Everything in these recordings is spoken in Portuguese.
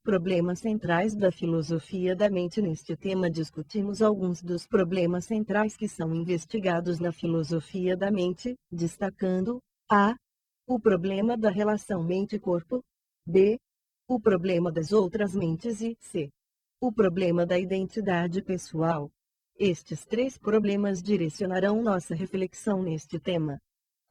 Problemas centrais da filosofia da mente. Neste tema discutimos alguns dos problemas centrais que são investigados na filosofia da mente, destacando a. O problema da relação mente-corpo, b. O problema das outras mentes e c. O problema da identidade pessoal. Estes três problemas direcionarão nossa reflexão neste tema.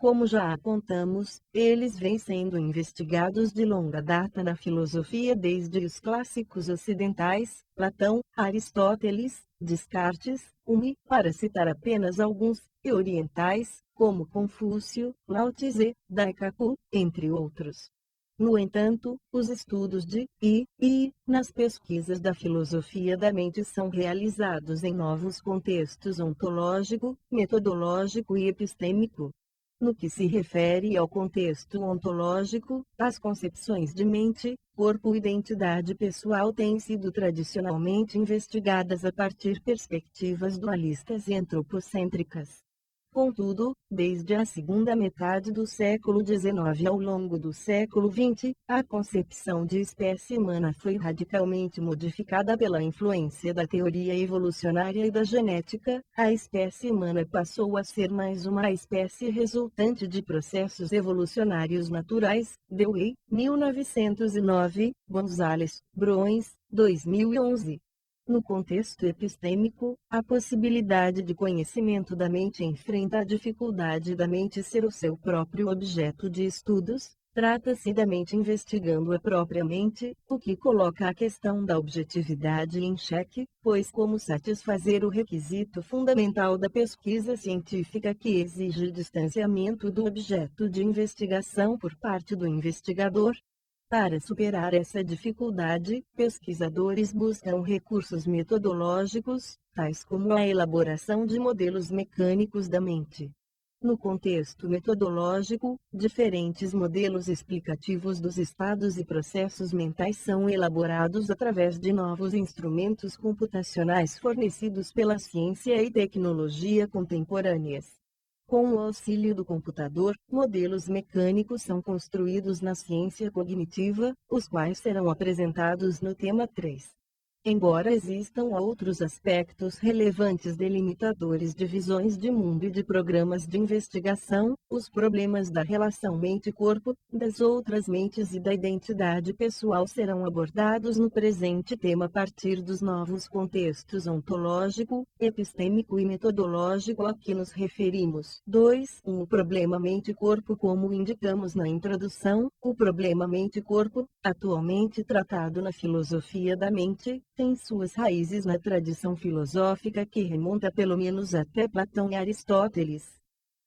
Como já apontamos, eles vêm sendo investigados de longa data na filosofia desde os clássicos ocidentais, Platão, Aristóteles, Descartes, Hume, para citar apenas alguns, e orientais, como Confúcio, Lao Tse, Daikaku, entre outros. No entanto, os estudos de I nas pesquisas da filosofia da mente são realizados em novos contextos ontológico, metodológico e epistêmico. No que se refere ao contexto ontológico, as concepções de mente, corpo e identidade pessoal têm sido tradicionalmente investigadas a partir de perspectivas dualistas e antropocêntricas. Contudo, desde a segunda metade do século XIX ao longo do século XX, a concepção de espécie humana foi radicalmente modificada pela influência da teoria evolucionária e da genética. A espécie humana passou a ser mais uma espécie resultante de processos evolucionários naturais. Dewey, 1909, Gonzalez, Broens, 2011. No contexto epistêmico, a possibilidade de conhecimento da mente enfrenta a dificuldade da mente ser o seu próprio objeto de estudos. Trata-se da mente investigando a própria mente, o que coloca a questão da objetividade em xeque, pois como satisfazer o requisito fundamental da pesquisa científica que exige distanciamento do objeto de investigação por parte do investigador? Para superar essa dificuldade, pesquisadores buscam recursos metodológicos, tais como a elaboração de modelos mecânicos da mente. No contexto metodológico, diferentes modelos explicativos dos estados e processos mentais são elaborados através de novos instrumentos computacionais fornecidos pela ciência e tecnologia contemporâneas. Com o auxílio do computador, modelos mecânicos são construídos na ciência cognitiva, os quais serão apresentados no tema 3. Embora existam outros aspectos relevantes delimitadores de visões de mundo e de programas de investigação, os problemas da relação mente-corpo, das outras mentes e da identidade pessoal serão abordados no presente tema a partir dos novos contextos ontológico, epistêmico e metodológico a que nos referimos. 2. O problema mente-corpo. Como indicamos na introdução, o problema mente-corpo, atualmente tratado na filosofia da mente, tem suas raízes na tradição filosófica que remonta pelo menos até Platão e Aristóteles.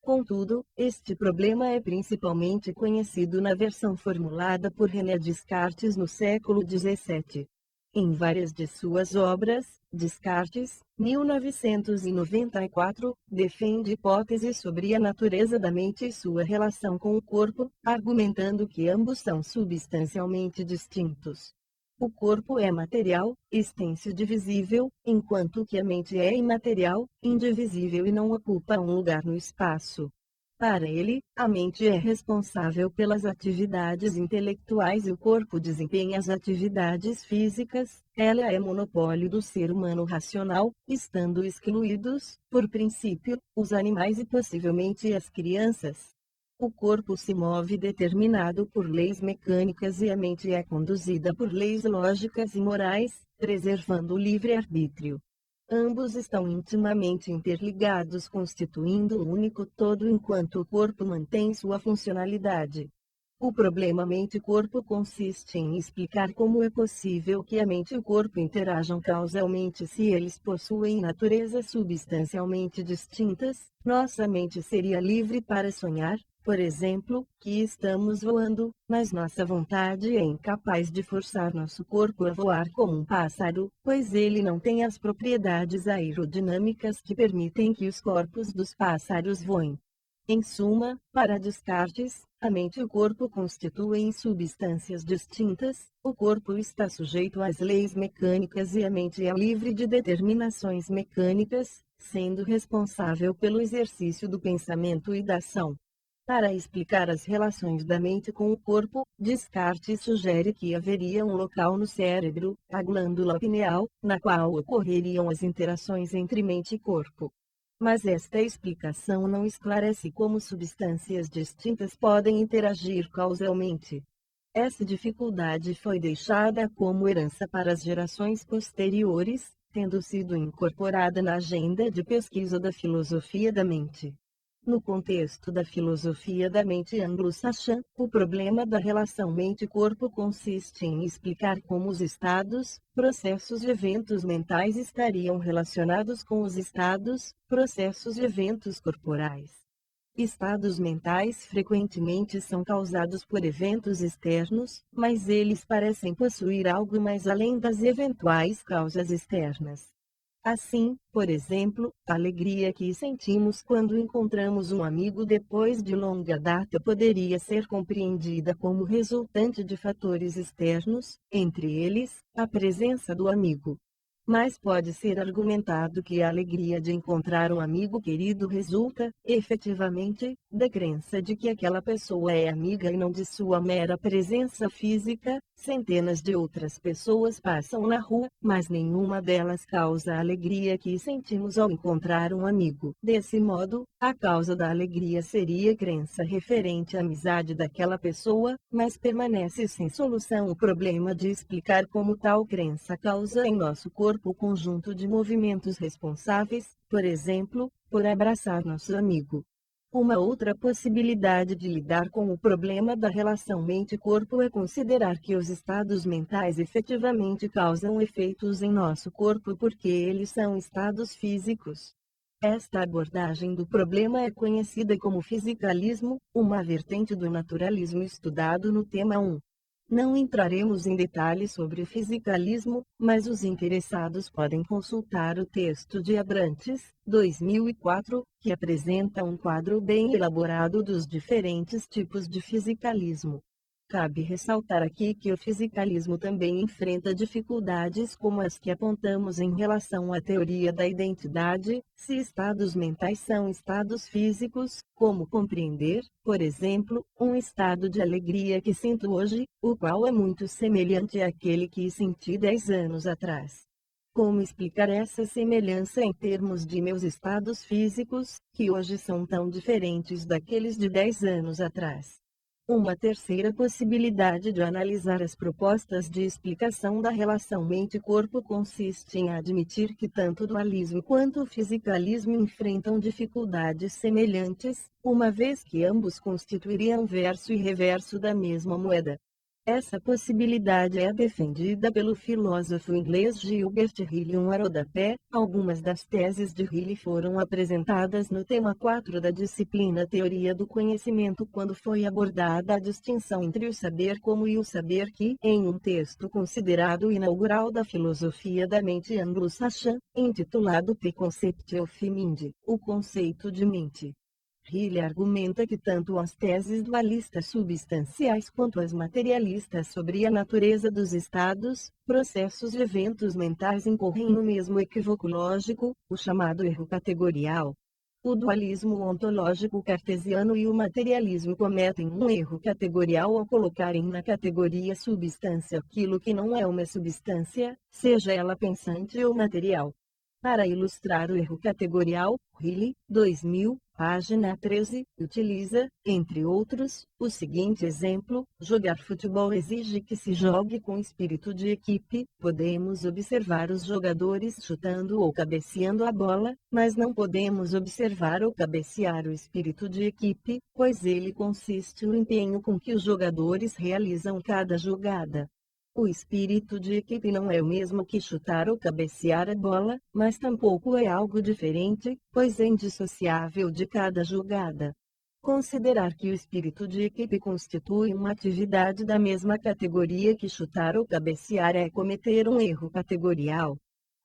Contudo, este problema é principalmente conhecido na versão formulada por René Descartes no século XVII. Em várias de suas obras, Descartes, 1994, defende hipóteses sobre a natureza da mente e sua relação com o corpo, argumentando que ambos são substancialmente distintos. O corpo é material, extenso e divisível, enquanto que a mente é imaterial, indivisível e não ocupa um lugar no espaço. Para ele, a mente é responsável pelas atividades intelectuais e o corpo desempenha as atividades físicas. Ela é monopólio do ser humano racional, estando excluídos, por princípio, os animais e possivelmente as crianças. O corpo se move determinado por leis mecânicas e a mente é conduzida por leis lógicas e morais, preservando o livre-arbítrio. Ambos estão intimamente interligados, constituindo um único todo enquanto o corpo mantém sua funcionalidade. O problema mente-corpo consiste em explicar como é possível que a mente e o corpo interajam causalmente se eles possuem naturezas substancialmente distintas. Nossa mente seria livre para sonhar, por exemplo, que estamos voando, mas nossa vontade é incapaz de forçar nosso corpo a voar como um pássaro, pois ele não tem as propriedades aerodinâmicas que permitem que os corpos dos pássaros voem. Em suma, para Descartes, a mente e o corpo constituem substâncias distintas, o corpo está sujeito às leis mecânicas e a mente é livre de determinações mecânicas, sendo responsável pelo exercício do pensamento e da ação. Para explicar as relações da mente com o corpo, Descartes sugere que haveria um local no cérebro, a glândula pineal, na qual ocorreriam as interações entre mente e corpo. Mas esta explicação não esclarece como substâncias distintas podem interagir causalmente. Essa dificuldade foi deixada como herança para as gerações posteriores, tendo sido incorporada na agenda de pesquisa da filosofia da mente. No contexto da filosofia da mente anglo-saxã, o problema da relação mente-corpo consiste em explicar como os estados, processos e eventos mentais estariam relacionados com os estados, processos e eventos corporais. Estados mentais frequentemente são causados por eventos externos, mas eles parecem possuir algo mais além das eventuais causas externas. Assim, por exemplo, a alegria que sentimos quando encontramos um amigo depois de longa data poderia ser compreendida como resultante de fatores externos, entre eles, a presença do amigo. Mas pode ser argumentado que a alegria de encontrar um amigo querido resulta, efetivamente, da crença de que aquela pessoa é amiga e não de sua mera presença física. Centenas de outras pessoas passam na rua, mas nenhuma delas causa a alegria que sentimos ao encontrar um amigo. Desse modo, a causa da alegria seria crença referente à amizade daquela pessoa, mas permanece sem solução o problema de explicar como tal crença causa em nosso corpo o conjunto de movimentos responsáveis, por exemplo, por abraçar nosso amigo. Uma outra possibilidade de lidar com o problema da relação mente-corpo é considerar que os estados mentais efetivamente causam efeitos em nosso corpo porque eles são estados físicos. Esta abordagem do problema é conhecida como fisicalismo, uma vertente do naturalismo estudado no tema 1. Não entraremos em detalhes sobre o fisicalismo, mas os interessados podem consultar o texto de Abrantes, 2004, que apresenta um quadro bem elaborado dos diferentes tipos de fisicalismo. Cabe ressaltar aqui que o fisicalismo também enfrenta dificuldades como as que apontamos em relação à teoria da identidade. Se estados mentais são estados físicos, como compreender, por exemplo, um estado de alegria que sinto hoje, o qual é muito semelhante àquele que senti 10 anos atrás? Como explicar essa semelhança em termos de meus estados físicos, que hoje são tão diferentes daqueles de 10 anos atrás? Uma terceira possibilidade de analisar as propostas de explicação da relação mente-corpo consiste em admitir que tanto o dualismo quanto o fisicalismo enfrentam dificuldades semelhantes, uma vez que ambos constituiriam verso e reverso da mesma moeda. Essa possibilidade é defendida pelo filósofo inglês Gilbert Ryle. Um rodapé. Algumas das teses de Ryle foram apresentadas no tema 4 da disciplina Teoria do Conhecimento quando foi abordada a distinção entre o saber como e o saber que, em um texto considerado inaugural da filosofia da mente anglo-saxã, intitulado The Concept of Mind, o conceito de mente. Ryle argumenta que tanto as teses dualistas substanciais quanto as materialistas sobre a natureza dos estados, processos e eventos mentais incorrem no mesmo equívoco lógico, o chamado erro categorial. O dualismo ontológico cartesiano e o materialismo cometem um erro categorial ao colocarem na categoria substância aquilo que não é uma substância, seja ela pensante ou material. Para ilustrar o erro categorial, Ryle, 2000, página 13, utiliza, entre outros, o seguinte exemplo: jogar futebol exige que se jogue com espírito de equipe. Podemos observar os jogadores chutando ou cabeceando a bola, mas não podemos observar ou cabecear o espírito de equipe, pois ele consiste no empenho com que os jogadores realizam cada jogada. O espírito de equipe não é o mesmo que chutar ou cabecear a bola, mas tampouco é algo diferente, pois é indissociável de cada jogada. Considerar que o espírito de equipe constitui uma atividade da mesma categoria que chutar ou cabecear é cometer um erro categorial.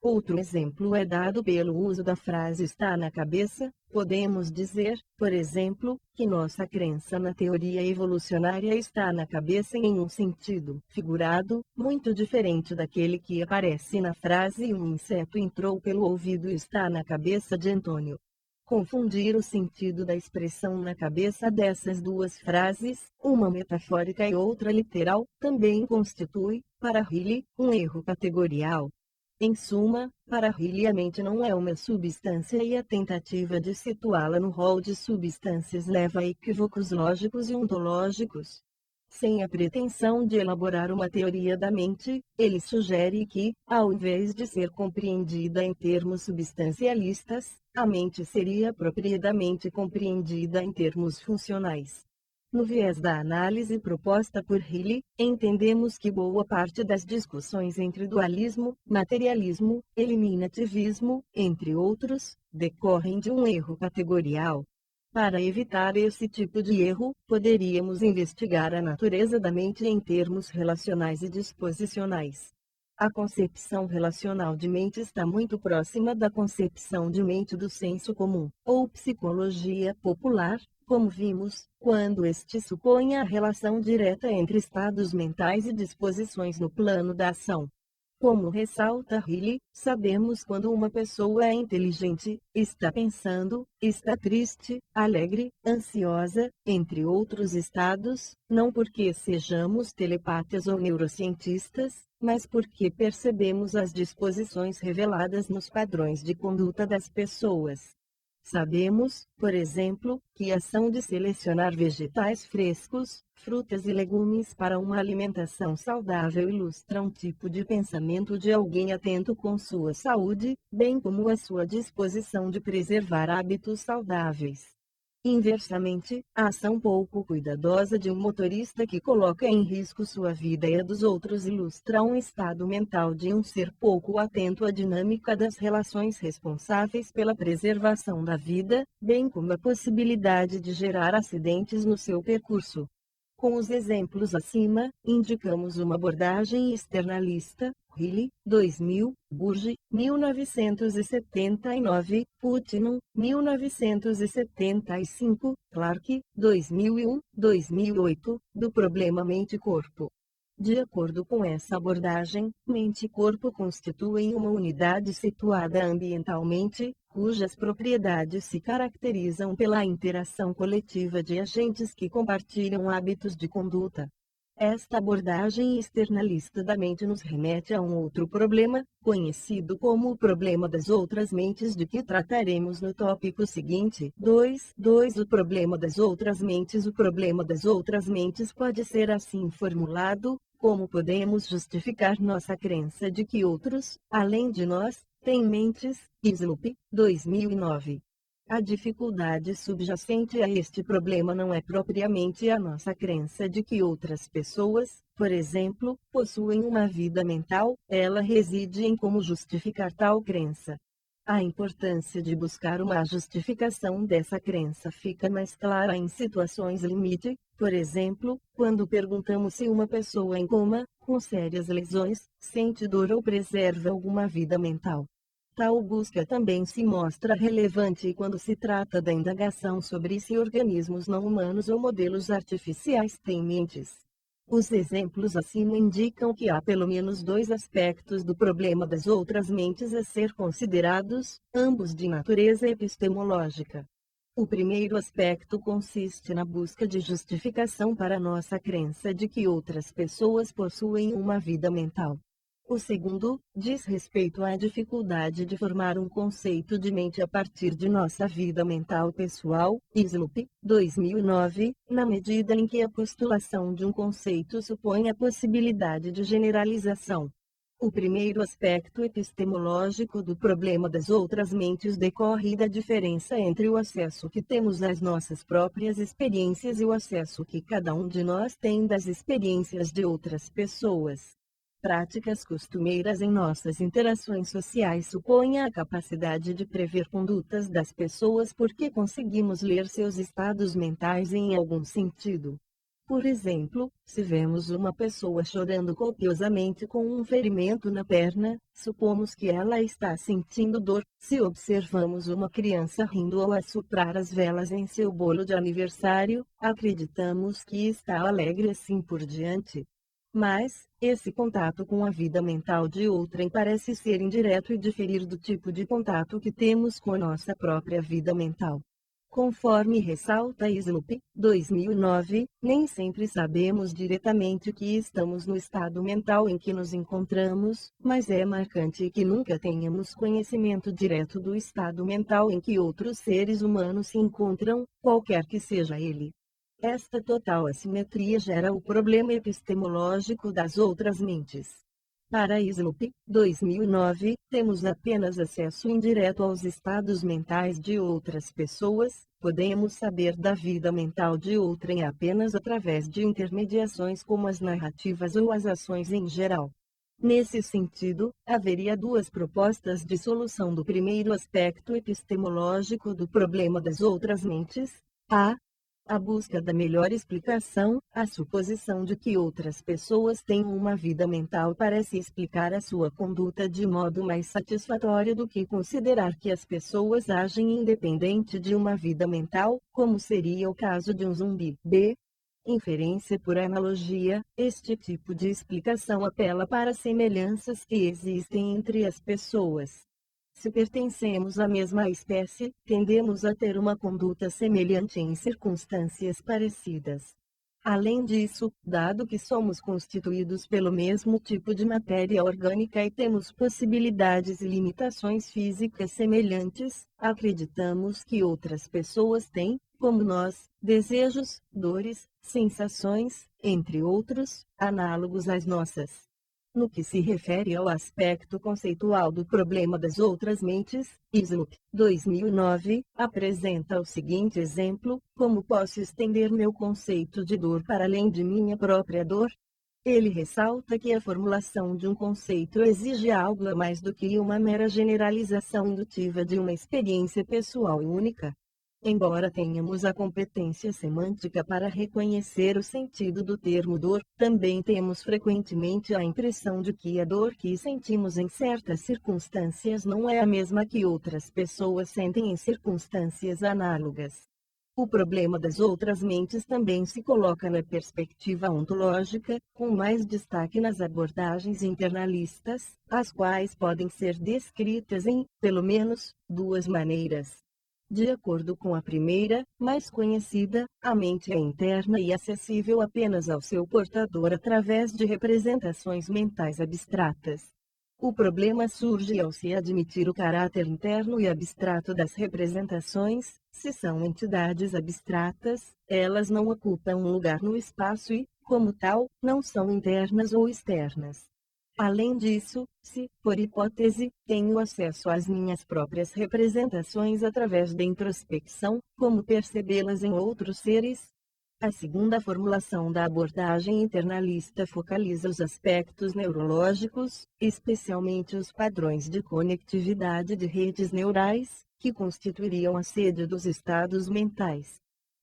Outro exemplo é dado pelo uso da frase está na cabeça. Podemos dizer, por exemplo, que nossa crença na teoria evolucionária está na cabeça em um sentido figurado, muito diferente daquele que aparece na frase um inseto entrou pelo ouvido e está na cabeça de Antônio. Confundir o sentido da expressão na cabeça dessas duas frases, uma metafórica e outra literal, também constitui, para Riley, um erro categorial. Em suma, para Riley a mente não é uma substância e a tentativa de situá-la no rol de substâncias leva a equívocos lógicos e ontológicos. Sem a pretensão de elaborar uma teoria da mente, ele sugere que, ao invés de ser compreendida em termos substancialistas, a mente seria apropriadamente compreendida em termos funcionais. No viés da análise proposta por Riley, entendemos que boa parte das discussões entre dualismo, materialismo, eliminativismo, entre outros, decorrem de um erro categorial. Para evitar esse tipo de erro, poderíamos investigar a natureza da mente em termos relacionais e disposicionais. A concepção relacional de mente está muito próxima da concepção de mente do senso comum, ou psicologia popular, como vimos, quando este supõe a relação direta entre estados mentais e disposições no plano da ação. Como ressalta Riley, sabemos quando uma pessoa é inteligente, está pensando, está triste, alegre, ansiosa, entre outros estados, não porque sejamos telepatas ou neurocientistas, mas porque percebemos as disposições reveladas nos padrões de conduta das pessoas. Sabemos, por exemplo, que a ação de selecionar vegetais frescos, frutas e legumes para uma alimentação saudável ilustra um tipo de pensamento de alguém atento com sua saúde, bem como a sua disposição de preservar hábitos saudáveis. Inversamente, a ação pouco cuidadosa de um motorista que coloca em risco sua vida e a dos outros ilustra um estado mental de um ser pouco atento à dinâmica das relações responsáveis pela preservação da vida, bem como a possibilidade de gerar acidentes no seu percurso. Com os exemplos acima, indicamos uma abordagem externalista, Riley, 2000, Burge, 1979, Putnam, 1975, Clark, 2001, 2008, do problema mente-corpo. De acordo com essa abordagem, mente e corpo constituem uma unidade situada ambientalmente, cujas propriedades se caracterizam pela interação coletiva de agentes que compartilham hábitos de conduta. Esta abordagem externalista da mente nos remete a um outro problema, conhecido como o problema das outras mentes, de que trataremos no tópico seguinte. 2. O problema das outras mentes. O problema das outras mentes pode ser assim formulado: como podemos justificar nossa crença de que outros, além de nós, têm mentes? Sloop, 2009. A dificuldade subjacente a este problema não é propriamente a nossa crença de que outras pessoas, por exemplo, possuem uma vida mental, ela reside em como justificar tal crença. A importância de buscar uma justificação dessa crença fica mais clara em situações limite, por exemplo, quando perguntamos se uma pessoa em coma, com sérias lesões, sente dor ou preserva alguma vida mental. Tal busca também se mostra relevante quando se trata da indagação sobre se organismos não humanos ou modelos artificiais têm mentes. Os exemplos acima indicam que há pelo menos dois aspectos do problema das outras mentes a ser considerados, ambos de natureza epistemológica. O primeiro aspecto consiste na busca de justificação para nossa crença de que outras pessoas possuem uma vida mental. O segundo, diz respeito à dificuldade de formar um conceito de mente a partir de nossa vida mental pessoal, Sloop, 2009, na medida em que a postulação de um conceito supõe a possibilidade de generalização. O primeiro aspecto epistemológico do problema das outras mentes decorre da diferença entre o acesso que temos às nossas próprias experiências e o acesso que cada um de nós tem das experiências de outras pessoas. Práticas costumeiras em nossas interações sociais supõem a capacidade de prever condutas das pessoas porque conseguimos ler seus estados mentais em algum sentido. Por exemplo, se vemos uma pessoa chorando copiosamente com um ferimento na perna, supomos que ela está sentindo dor. Se observamos uma criança rindo ao assoprar as velas em seu bolo de aniversário, acreditamos que está alegre assim por diante. Mas, esse contato com a vida mental de outrem parece ser indireto e diferir do tipo de contato que temos com nossa própria vida mental. Conforme ressalta Sloop, 2009, nem sempre sabemos diretamente que estamos no estado mental em que nos encontramos, mas é marcante que nunca tenhamos conhecimento direto do estado mental em que outros seres humanos se encontram, qualquer que seja ele. Esta total assimetria gera o problema epistemológico das outras mentes. Para Sloop, 2009, temos apenas acesso indireto aos estados mentais de outras pessoas, podemos saber da vida mental de outrem apenas através de intermediações como as narrativas ou as ações em geral. Nesse sentido, haveria duas propostas de solução do primeiro aspecto epistemológico do problema das outras mentes: a busca da melhor explicação, a suposição de que outras pessoas têm uma vida mental parece explicar a sua conduta de modo mais satisfatório do que considerar que as pessoas agem independente de uma vida mental, como seria o caso de um zumbi. B. Inferência por analogia, este tipo de explicação apela para semelhanças que existem entre as pessoas. Se pertencemos à mesma espécie, tendemos a ter uma conduta semelhante em circunstâncias parecidas. Além disso, dado que somos constituídos pelo mesmo tipo de matéria orgânica e temos possibilidades e limitações físicas semelhantes, acreditamos que outras pessoas têm, como nós, desejos, dores, sensações, entre outros, análogos às nossas. No que se refere ao aspecto conceitual do problema das outras mentes, Sloop, 2009, apresenta o seguinte exemplo: como posso estender meu conceito de dor para além de minha própria dor? Ele ressalta que a formulação de um conceito exige algo a mais do que uma mera generalização indutiva de uma experiência pessoal única. Embora tenhamos a competência semântica para reconhecer o sentido do termo dor, também temos frequentemente a impressão de que a dor que sentimos em certas circunstâncias não é a mesma que outras pessoas sentem em circunstâncias análogas. O problema das outras mentes também se coloca na perspectiva ontológica, com mais destaque nas abordagens internalistas, as quais podem ser descritas em, pelo menos, duas maneiras. De acordo com a primeira, mais conhecida, a mente é interna e acessível apenas ao seu portador através de representações mentais abstratas. O problema surge ao se admitir o caráter interno e abstrato das representações. Se são entidades abstratas, elas não ocupam um lugar no espaço e, como tal, não são internas ou externas. Além disso, se, por hipótese, tenho acesso às minhas próprias representações através da introspecção, como percebê-las em outros seres? A segunda formulação da abordagem internalista focaliza os aspectos neurológicos, especialmente os padrões de conectividade de redes neurais, que constituiriam a sede dos estados mentais.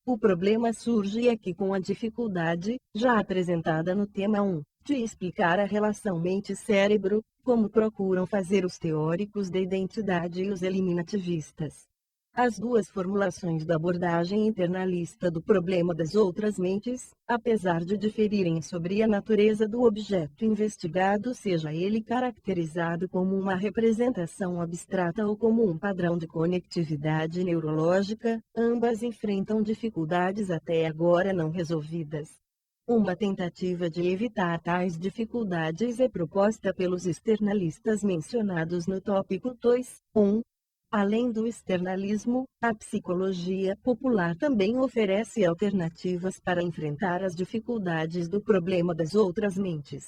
O problema surge aqui com a dificuldade, já apresentada no tema 1, de explicar a relação mente-cérebro, como procuram fazer os teóricos da identidade e os eliminativistas. As duas formulações da abordagem internalista do problema das outras mentes, apesar de diferirem sobre a natureza do objeto investigado, seja ele caracterizado como uma representação abstrata ou como um padrão de conectividade neurológica, ambas enfrentam dificuldades até agora não resolvidas. Uma tentativa de evitar tais dificuldades é proposta pelos externalistas mencionados no tópico 2.1. Além do externalismo, a psicologia popular também oferece alternativas para enfrentar as dificuldades do problema das outras mentes.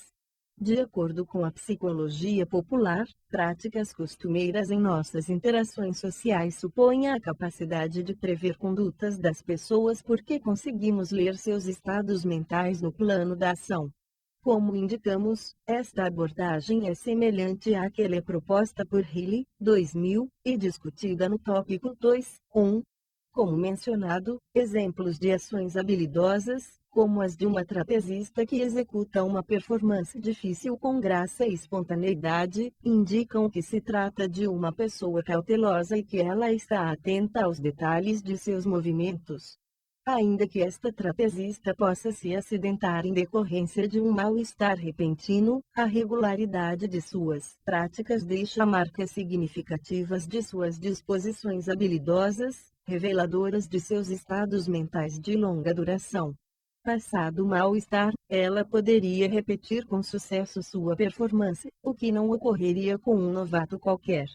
De acordo com a psicologia popular, práticas costumeiras em nossas interações sociais supõem a capacidade de prever condutas das pessoas porque conseguimos ler seus estados mentais no plano da ação. Como indicamos, esta abordagem é semelhante àquela proposta por Healy, 2000, e discutida no tópico 2.1. Como mencionado, exemplos de ações habilidosas, como as de uma trapezista que executa uma performance difícil com graça e espontaneidade, indicam que se trata de uma pessoa cautelosa e que ela está atenta aos detalhes de seus movimentos. Ainda que esta trapezista possa se acidentar em decorrência de um mal-estar repentino, a regularidade de suas práticas deixa marcas significativas de suas disposições habilidosas, reveladoras de seus estados mentais de longa duração. Passado o mal-estar, ela poderia repetir com sucesso sua performance, o que não ocorreria com um novato qualquer.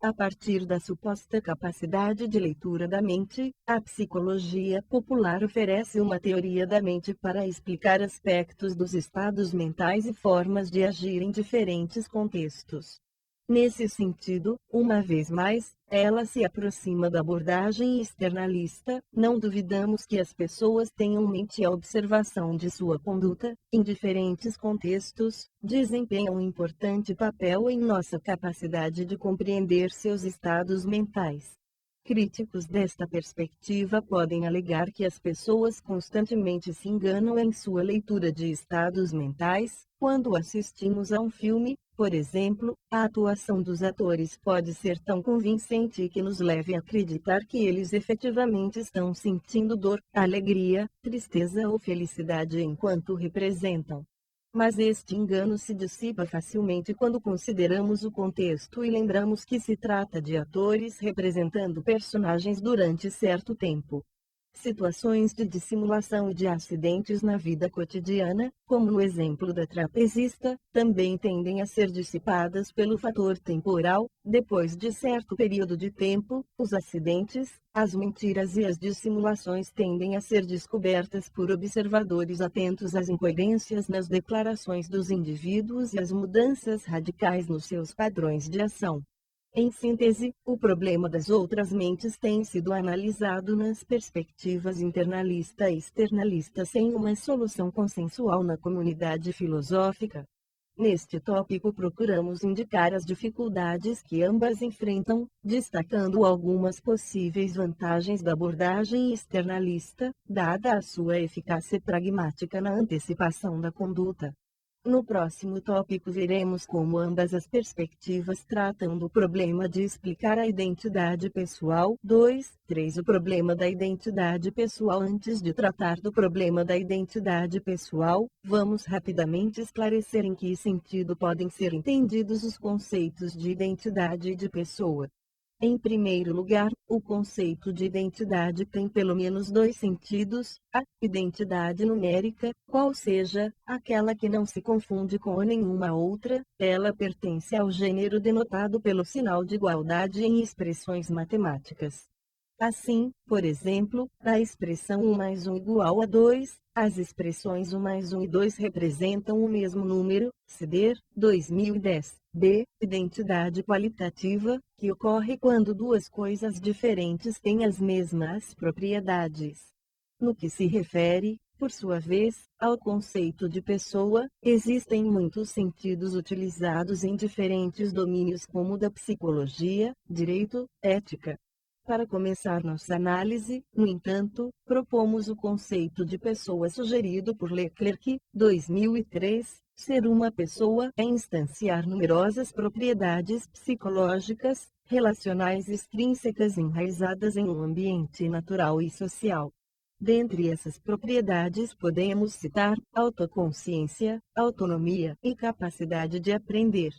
A partir da suposta capacidade de leitura da mente, a psicologia popular oferece uma teoria da mente para explicar aspectos dos estados mentais e formas de agir em diferentes contextos. Nesse sentido, uma vez mais, ela se aproxima da abordagem externalista. Não duvidamos que as pessoas tenham mente e a observação de sua conduta, em diferentes contextos, desempenham um importante papel em nossa capacidade de compreender seus estados mentais. Críticos desta perspectiva podem alegar que as pessoas constantemente se enganam em sua leitura de estados mentais. Quando assistimos a um filme, por exemplo, a atuação dos atores pode ser tão convincente que nos leve a acreditar que eles efetivamente estão sentindo dor, alegria, tristeza ou felicidade enquanto representam. Mas este engano se dissipa facilmente quando consideramos o contexto e lembramos que se trata de atores representando personagens durante certo tempo. Situações de dissimulação e de acidentes na vida cotidiana, como no exemplo da trapezista, também tendem a ser dissipadas pelo fator temporal. Depois de certo período de tempo, os acidentes, as mentiras e as dissimulações tendem a ser descobertas por observadores atentos às incoerências nas declarações dos indivíduos e às mudanças radicais nos seus padrões de ação. Em síntese, o problema das outras mentes tem sido analisado nas perspectivas internalista e externalista sem uma solução consensual na comunidade filosófica. Neste tópico procuramos indicar as dificuldades que ambas enfrentam, destacando algumas possíveis vantagens da abordagem externalista, dada a sua eficácia pragmática na antecipação da conduta. No próximo tópico veremos como ambas as perspectivas tratam do problema de explicar a identidade pessoal. 3. O problema da identidade pessoal. Antes de tratar do problema da identidade pessoal, vamos rapidamente esclarecer em que sentido podem ser entendidos os conceitos de identidade e de pessoa. Em primeiro lugar, o conceito de identidade tem pelo menos dois sentidos: a identidade numérica, qual seja, aquela que não se confunde com nenhuma outra, ela pertence ao gênero denotado pelo sinal de igualdade em expressões matemáticas. Assim, por exemplo, a expressão 1 mais 1 igual a 2, as expressões 1 mais 1 e 2 representam o mesmo número. Ceder, 2010. B. Identidade qualitativa, que ocorre quando duas coisas diferentes têm as mesmas propriedades. No que se refere, por sua vez, ao conceito de pessoa, existem muitos sentidos utilizados em diferentes domínios como o da psicologia, direito, ética. Para começar nossa análise, no entanto, propomos o conceito de pessoa sugerido por Leclerc, 2003. Ser uma pessoa é instanciar numerosas propriedades psicológicas, relacionais extrínsecas enraizadas em um ambiente natural e social. Dentre essas propriedades podemos citar autoconsciência, autonomia e capacidade de aprender.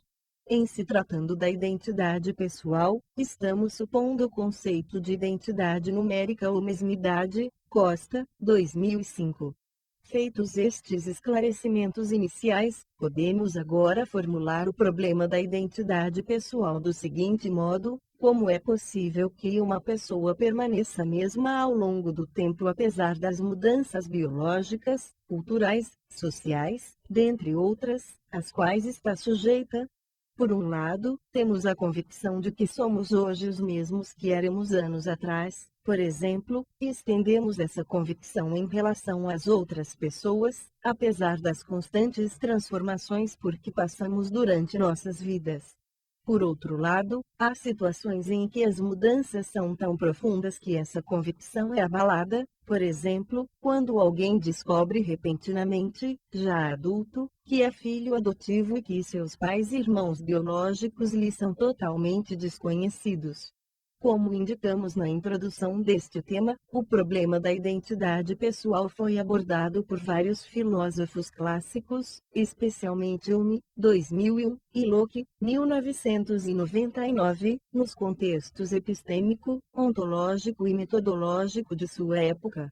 Em se tratando da identidade pessoal, estamos supondo o conceito de identidade numérica ou mesmidade. Costa, 2005. Feitos estes esclarecimentos iniciais, podemos agora formular o problema da identidade pessoal do seguinte modo: como é possível que uma pessoa permaneça a mesma ao longo do tempo apesar das mudanças biológicas, culturais, sociais, dentre outras, às quais está sujeita? Por um lado, temos a convicção de que somos hoje os mesmos que éramos anos atrás, por exemplo, e estendemos essa convicção em relação às outras pessoas, apesar das constantes transformações por que passamos durante nossas vidas. Por outro lado, há situações em que as mudanças são tão profundas que essa convicção é abalada, por exemplo, quando alguém descobre repentinamente, já adulto, que é filho adotivo e que seus pais e irmãos biológicos lhe são totalmente desconhecidos. Como indicamos na introdução deste tema, o problema da identidade pessoal foi abordado por vários filósofos clássicos, especialmente Hume, 2001, e Locke, 1999, nos contextos epistêmico, ontológico e metodológico de sua época.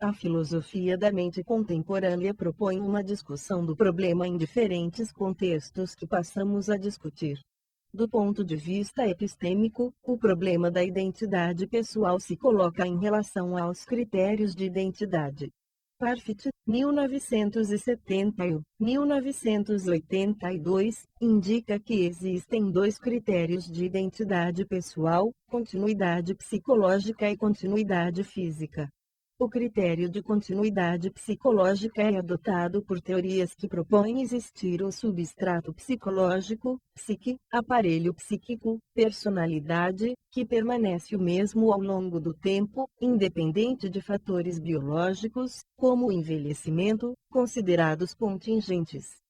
A filosofia da mente contemporânea propõe uma discussão do problema em diferentes contextos que passamos a discutir. Do ponto de vista epistêmico, o problema da identidade pessoal se coloca em relação aos critérios de identidade. Parfit, 1971, 1982, indica que existem dois critérios de identidade pessoal: continuidade psicológica e continuidade física. O critério de continuidade psicológica é adotado por teorias que propõem existir um substrato psicológico, psique, aparelho psíquico, personalidade, que permanece o mesmo ao longo do tempo, independente de fatores biológicos, como o envelhecimento, considerados contingentes.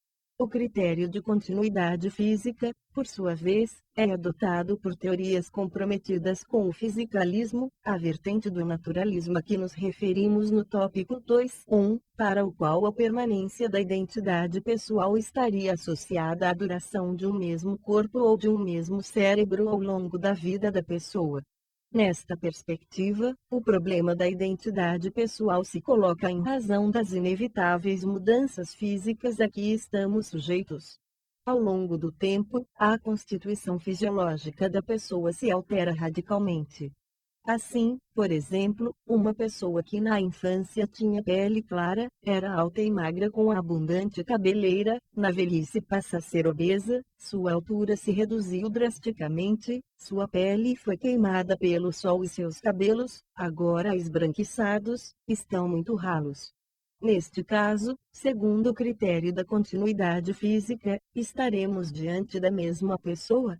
O critério de continuidade física, por sua vez, é adotado por teorias comprometidas com o fisicalismo, a vertente do naturalismo a que nos referimos no tópico 2.1, para o qual a permanência da identidade pessoal estaria associada à duração de um mesmo corpo ou de um mesmo cérebro ao longo da vida da pessoa. Nesta perspectiva, o problema da identidade pessoal se coloca em razão das inevitáveis mudanças físicas a que estamos sujeitos. Ao longo do tempo, a constituição fisiológica da pessoa se altera radicalmente. Assim, por exemplo, uma pessoa que na infância tinha pele clara, era alta e magra com abundante cabeleira, na velhice passa a ser obesa, sua altura se reduziu drasticamente, sua pele foi queimada pelo sol e seus cabelos, agora esbranquiçados, estão muito ralos. Neste caso, segundo o critério da continuidade física, estaremos diante da mesma pessoa?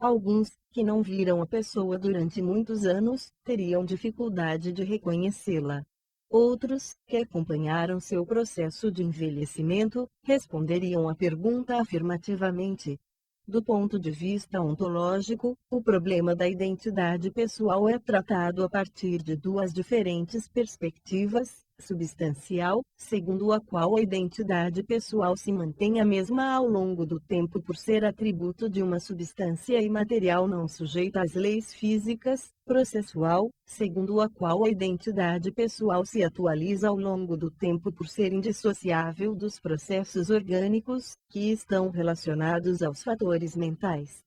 Alguns, que não viram a pessoa durante muitos anos, teriam dificuldade de reconhecê-la. Outros, que acompanharam seu processo de envelhecimento, responderiam à pergunta afirmativamente. Do ponto de vista ontológico, o problema da identidade pessoal é tratado a partir de duas diferentes perspectivas: substancial, segundo a qual a identidade pessoal se mantém a mesma ao longo do tempo por ser atributo de uma substância imaterial não sujeita às leis físicas; processual, segundo a qual a identidade pessoal se atualiza ao longo do tempo por ser indissociável dos processos orgânicos, que estão relacionados aos fatores mentais,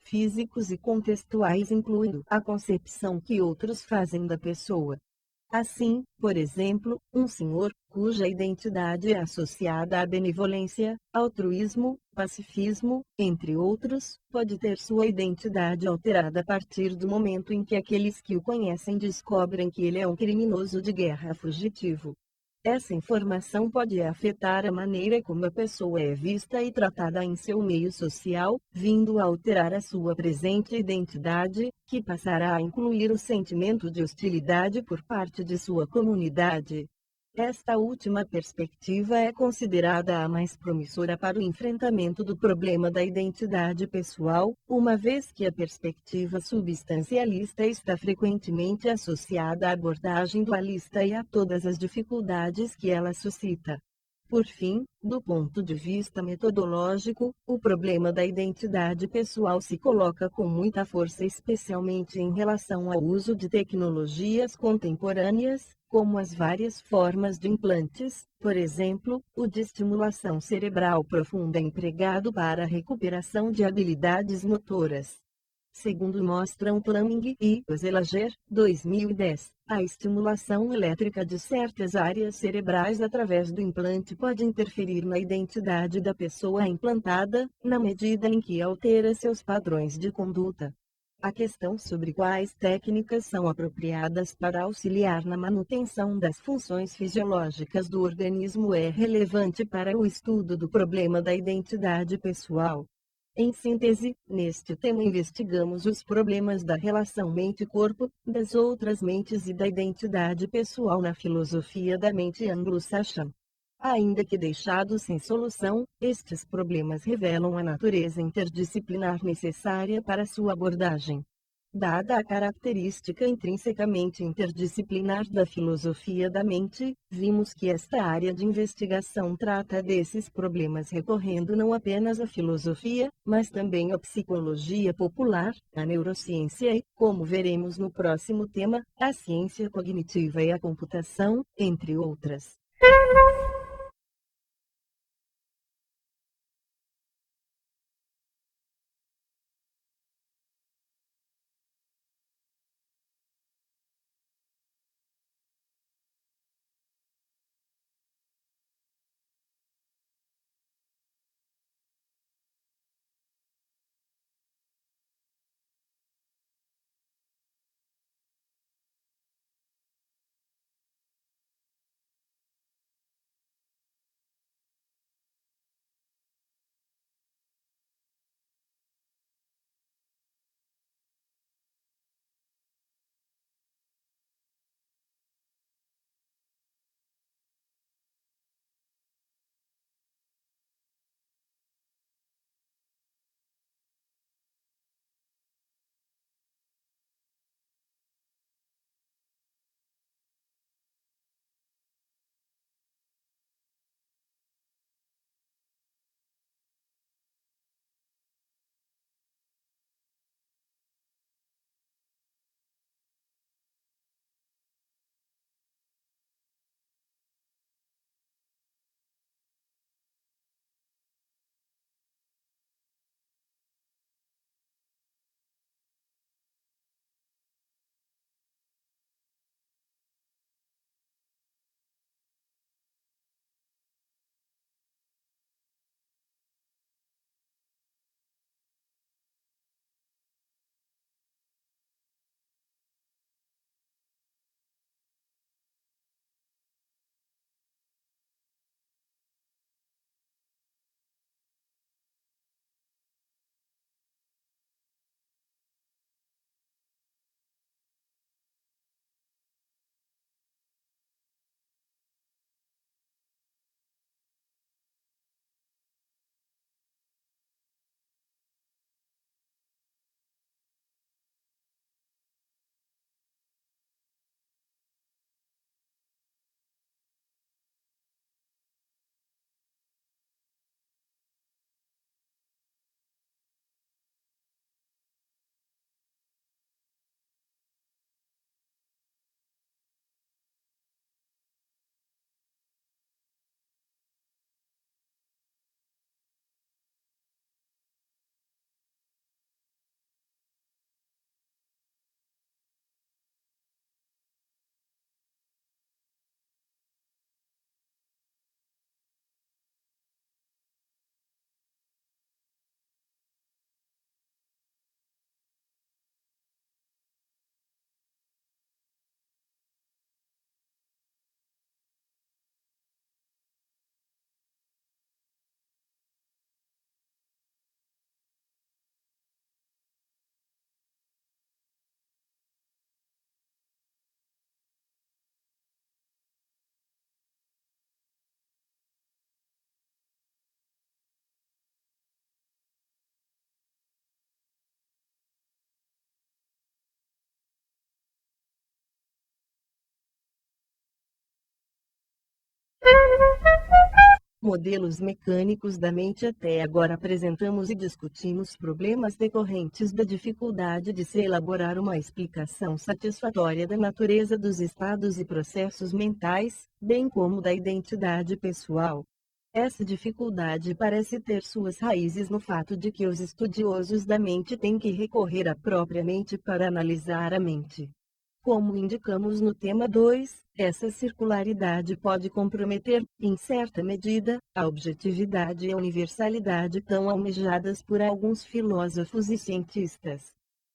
físicos e contextuais, incluindo a concepção que outros fazem da pessoa. Assim, por exemplo, um senhor, cuja identidade é associada à benevolência, altruísmo, pacifismo, entre outros, pode ter sua identidade alterada a partir do momento em que aqueles que o conhecem descobrem que ele é um criminoso de guerra fugitivo. Essa informação pode afetar a maneira como a pessoa é vista e tratada em seu meio social, vindo a alterar a sua presente identidade, que passará a incluir o sentimento de hostilidade por parte de sua comunidade. Esta última perspectiva é considerada a mais promissora para o enfrentamento do problema da identidade pessoal, uma vez que a perspectiva substancialista está frequentemente associada à abordagem dualista e a todas as dificuldades que ela suscita. Por fim, do ponto de vista metodológico, o problema da identidade pessoal se coloca com muita força, especialmente em relação ao uso de tecnologias contemporâneas, como as várias formas de implantes, por exemplo, o de estimulação cerebral profunda empregado para a recuperação de habilidades motoras. Segundo mostram Fleming e Zelager, 2010, a estimulação elétrica de certas áreas cerebrais através do implante pode interferir na identidade da pessoa implantada, na medida em que altera seus padrões de conduta. A questão sobre quais técnicas são apropriadas para auxiliar na manutenção das funções fisiológicas do organismo é relevante para o estudo do problema da identidade pessoal. Em síntese, neste tema investigamos os problemas da relação mente-corpo, das outras mentes e da identidade pessoal na filosofia da mente anglo-saxã. Ainda que deixados sem solução, estes problemas revelam a natureza interdisciplinar necessária para sua abordagem. Dada a característica intrinsecamente interdisciplinar da filosofia da mente, vimos que esta área de investigação trata desses problemas recorrendo não apenas à filosofia, mas também à psicologia popular, à neurociência e, como veremos no próximo tema, à ciência cognitiva e à computação, entre outras. Modelos mecânicos da mente. Até agora apresentamos e discutimos problemas decorrentes da dificuldade de se elaborar uma explicação satisfatória da natureza dos estados e processos mentais, bem como da identidade pessoal. Essa dificuldade parece ter suas raízes no fato de que os estudiosos da mente têm que recorrer à própria mente para analisar a mente. Como indicamos no tema 2, essa circularidade pode comprometer, em certa medida, a objetividade e a universalidade tão almejadas por alguns filósofos e cientistas.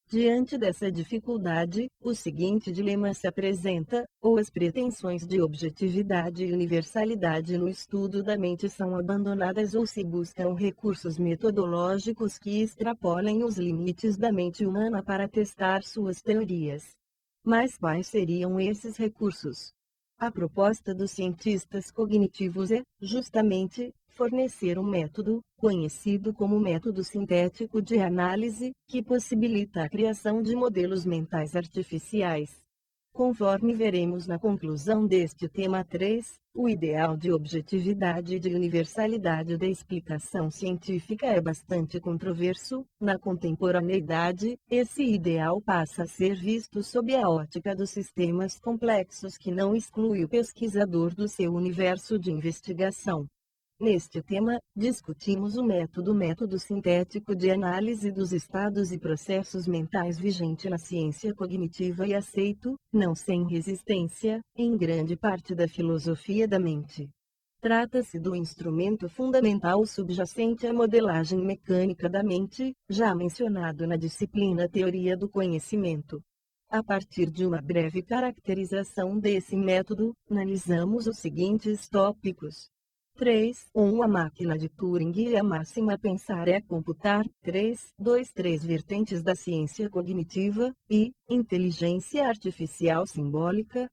Diante dessa dificuldade, o seguinte dilema se apresenta: ou as pretensões de objetividade e universalidade no estudo da mente são abandonadas, ou se buscam recursos metodológicos que extrapolem os limites da mente humana para testar suas teorias. Mas quais seriam esses recursos? A proposta dos cientistas cognitivos é, justamente, fornecer um método, conhecido como método sintético de análise, que possibilita a criação de modelos mentais artificiais. Conforme veremos na conclusão deste tema 3, o ideal de objetividade e de universalidade da explicação científica é bastante controverso. Na contemporaneidade, esse ideal passa a ser visto sob a ótica dos sistemas complexos que não exclui o pesquisador do seu universo de investigação. Neste tema, discutimos o método sintético de análise dos estados e processos mentais vigente na ciência cognitiva e aceito, não sem resistência, em grande parte da filosofia da mente. Trata-se do instrumento fundamental subjacente à modelagem mecânica da mente, já mencionado na disciplina Teoria do Conhecimento. A partir de uma breve caracterização desse método, analisamos os seguintes tópicos. 3. A máquina de Turing e a máxima pensar é computar. 3 vertentes da ciência cognitiva, inteligência artificial simbólica,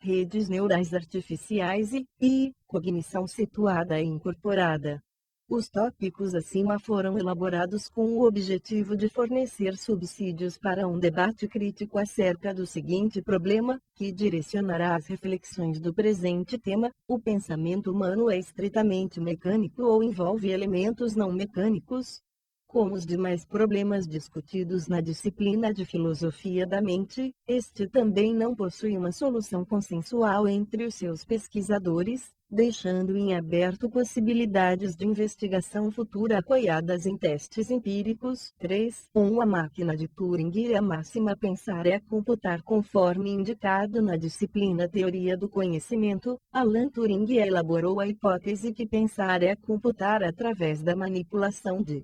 redes neurais artificiais e cognição situada e incorporada. Os tópicos acima foram elaborados com o objetivo de fornecer subsídios para um debate crítico acerca do seguinte problema, que direcionará as reflexões do presente tema: o pensamento humano é estritamente mecânico ou envolve elementos não mecânicos? Como os demais problemas discutidos na disciplina de filosofia da mente, este também não possui uma solução consensual entre os seus pesquisadores, deixando em aberto possibilidades de investigação futura apoiadas em testes empíricos. 3. A máquina de Turing e a máxima pensar é computar. Conforme indicado na disciplina Teoria do Conhecimento, Alan Turing elaborou a hipótese que pensar é computar através da manipulação de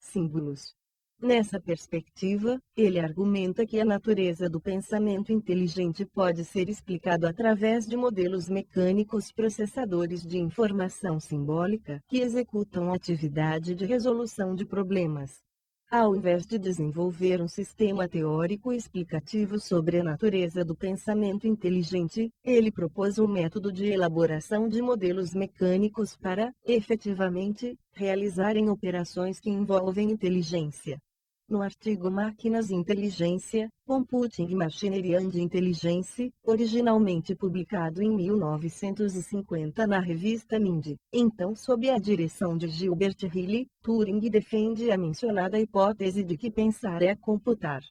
símbolos. Nessa perspectiva, ele argumenta que a natureza do pensamento inteligente pode ser explicado através de modelos mecânicos processadores de informação simbólica que executam a atividade de resolução de problemas. Ao invés de desenvolver um sistema teórico explicativo sobre a natureza do pensamento inteligente, ele propôs um método de elaboração de modelos mecânicos para, efetivamente, realizarem operações que envolvem inteligência. No artigo Máquinas e Inteligência, Computing Machinery and Intelligence, originalmente publicado em 1950 na revista Mind, então sob a direção de Gilbert Ryle, Turing defende a mencionada hipótese de que pensar é computar.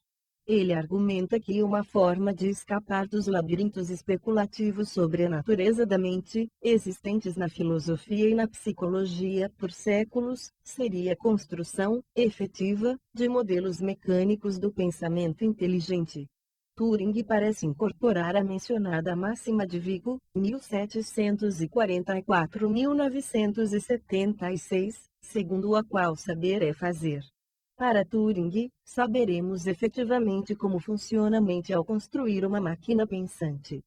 Ele argumenta que uma forma de escapar dos labirintos especulativos sobre a natureza da mente, existentes na filosofia e na psicologia por séculos, seria a construção, efetiva, de modelos mecânicos do pensamento inteligente. Turing parece incorporar a mencionada máxima de Vigo, 1744-1976, segundo a qual saber é fazer. Para Turing, saberemos efetivamente como funciona a mente ao construir uma máquina pensante.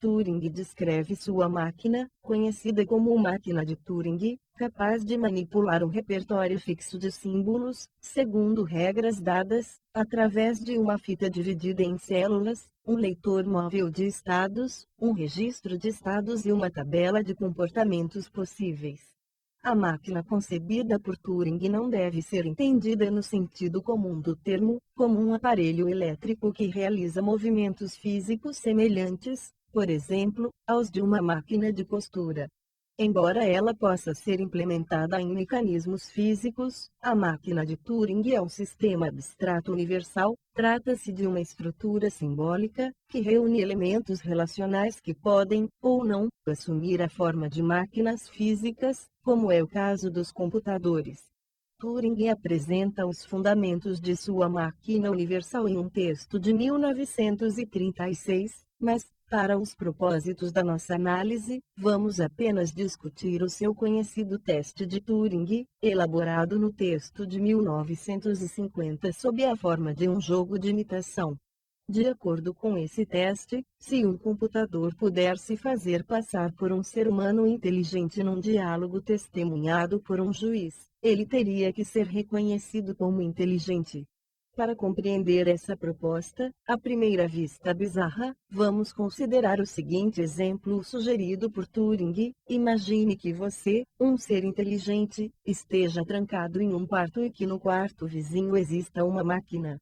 Turing descreve sua máquina, conhecida como máquina de Turing, capaz de manipular um repertório fixo de símbolos, segundo regras dadas, através de uma fita dividida em células, um leitor móvel de estados, um registro de estados e uma tabela de comportamentos possíveis. A máquina concebida por Turing não deve ser entendida no sentido comum do termo, como um aparelho elétrico que realiza movimentos físicos semelhantes, por exemplo, aos de uma máquina de costura. Embora ela possa ser implementada em mecanismos físicos, a máquina de Turing é um sistema abstrato universal. Trata-se de uma estrutura simbólica, que reúne elementos relacionais que podem, ou não, assumir a forma de máquinas físicas, como é o caso dos computadores. Turing apresenta os fundamentos de sua máquina universal em um texto de 1936, mas, para os propósitos da nossa análise, vamos apenas discutir o seu conhecido teste de Turing, elaborado no texto de 1950 sob a forma de um jogo de imitação. De acordo com esse teste, se um computador puder se fazer passar por um ser humano inteligente num diálogo testemunhado por um juiz, ele teria que ser reconhecido como inteligente. Para compreender essa proposta, à primeira vista bizarra, vamos considerar o seguinte exemplo sugerido por Turing. Imagine que você, um ser inteligente, esteja trancado em um quarto e que no quarto vizinho exista uma máquina.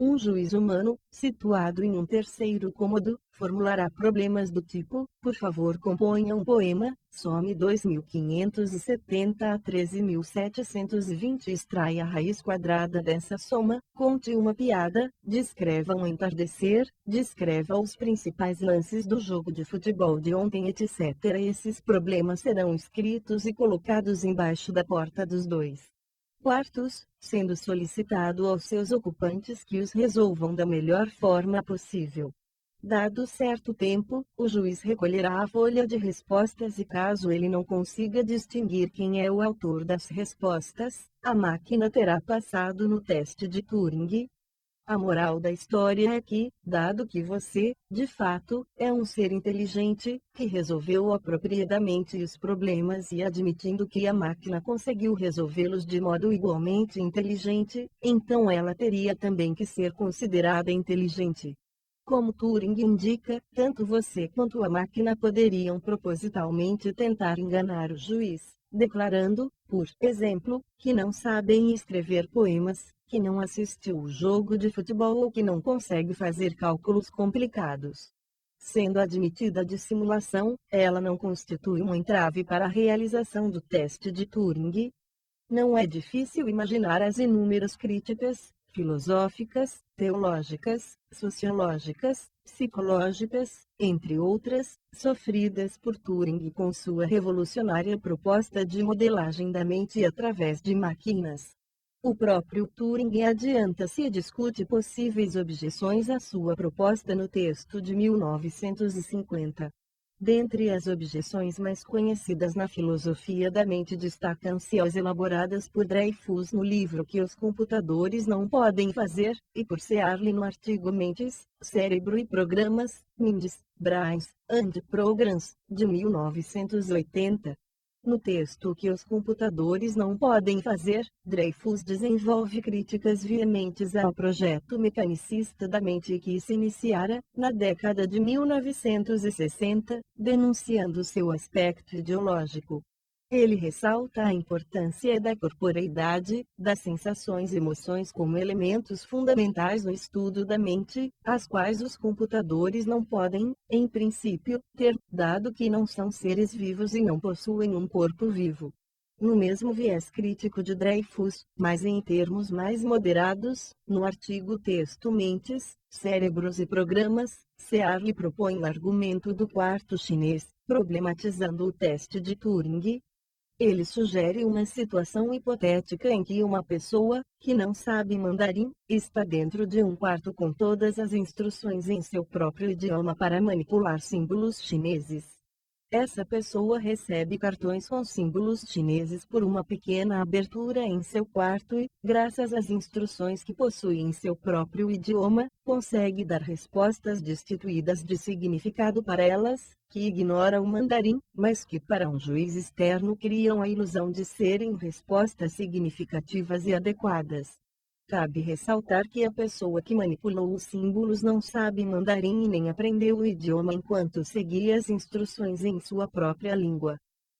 Um juiz humano, situado em um terceiro cômodo, formulará problemas do tipo: por favor, componha um poema, some 2.570 a 13.720, extraia a raiz quadrada dessa soma, conte uma piada, descreva um entardecer, descreva os principais lances do jogo de futebol de ontem, etc. Esses problemas serão escritos e colocados embaixo da porta dos dois quartos, sendo solicitado aos seus ocupantes que os resolvam da melhor forma possível. Dado certo tempo, o juiz recolherá a folha de respostas e, caso ele não consiga distinguir quem é o autor das respostas, a máquina terá passado no teste de Turing. A moral da história é que, dado que você, de fato, é um ser inteligente, que resolveu apropriadamente os problemas e admitindo que a máquina conseguiu resolvê-los de modo igualmente inteligente, então ela teria também que ser considerada inteligente. Como Turing indica, tanto você quanto a máquina poderiam propositalmente tentar enganar o juiz, declarando, por exemplo, que não sabem escrever poemas, que não assistiu o jogo de futebol ou que não consegue fazer cálculos complicados. Sendo admitida a dissimulação, ela não constitui um entrave para a realização do teste de Turing. Não é difícil imaginar as inúmeras críticas, filosóficas, teológicas, sociológicas, psicológicas, entre outras, sofridas por Turing com sua revolucionária proposta de modelagem da mente através de máquinas. O próprio Turing adianta-se e discute possíveis objeções à sua proposta no texto de 1950. Dentre as objeções mais conhecidas na filosofia da mente destacam-se as elaboradas por Dreyfus no livro Que os Computadores Não Podem Fazer, e por Searle no artigo Mentes, Cérebro e Programas, Minds, Brains, and Programs, de 1980. No texto Que os Computadores Não Podem Fazer, Dreyfus desenvolve críticas veementes ao projeto mecanicista da mente que se iniciara, na década de 1960, denunciando seu aspecto ideológico. Ele ressalta a importância da corporeidade, das sensações e emoções como elementos fundamentais no estudo da mente, as quais os computadores não podem, em princípio, ter, dado que não são seres vivos e não possuem um corpo vivo. No mesmo viés crítico de Dreyfus, mas em termos mais moderados, no artigo Texto Mentes, Cérebros e Programas, Searle propõe o argumento do quarto chinês, problematizando o teste de Turing. Ele sugere uma situação hipotética em que uma pessoa, que não sabe mandarim, está dentro de um quarto com todas as instruções em seu próprio idioma para manipular símbolos chineses. Essa pessoa recebe cartões com símbolos chineses por uma pequena abertura em seu quarto e, graças às instruções que possui em seu próprio idioma, consegue dar respostas destituídas de significado para elas, que ignora o mandarim, mas que para um juiz externo criam a ilusão de serem respostas significativas e adequadas. Cabe ressaltar que a pessoa que manipulou os símbolos não sabe mandarim e nem aprendeu o idioma enquanto seguia as instruções em sua própria língua.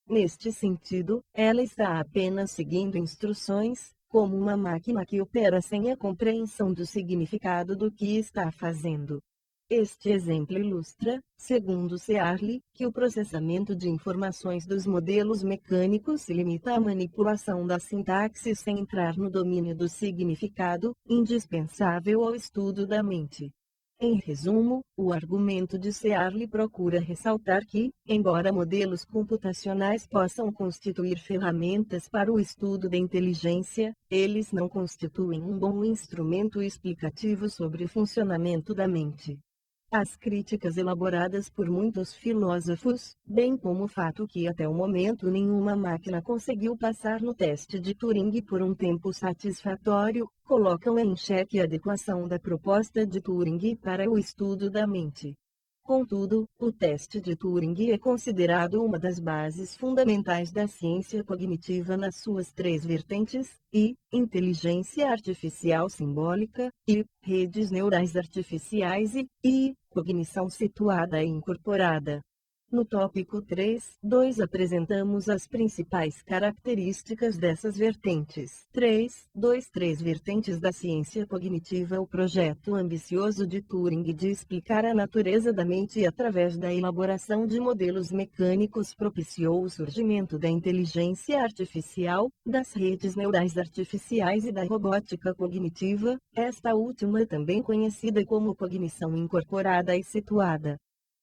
Neste sentido, ela está apenas seguindo instruções, como uma máquina que opera sem a compreensão do significado do que está fazendo. Este exemplo ilustra, segundo Searle, que o processamento de informações dos modelos mecânicos se limita à manipulação da sintaxe sem entrar no domínio do significado, indispensável ao estudo da mente. Em resumo, o argumento de Searle procura ressaltar que, embora modelos computacionais possam constituir ferramentas para o estudo da inteligência, eles não constituem um bom instrumento explicativo sobre o funcionamento da mente. As críticas elaboradas por muitos filósofos, bem como o fato que até o momento nenhuma máquina conseguiu passar no teste de Turing por um tempo satisfatório, colocam em xeque a adequação da proposta de Turing para o estudo da mente. Contudo, o teste de Turing é considerado uma das bases fundamentais da ciência cognitiva nas suas três vertentes, I, inteligência artificial simbólica, e redes neurais artificiais e cognição situada e incorporada. No tópico 3.2 apresentamos as principais características dessas vertentes. 3.2 vertentes da ciência cognitiva. O projeto ambicioso de Turing de explicar a natureza da mente através da elaboração de modelos mecânicos propiciou o surgimento da inteligência artificial, das redes neurais artificiais e da robótica cognitiva, esta última também conhecida como cognição incorporada e situada.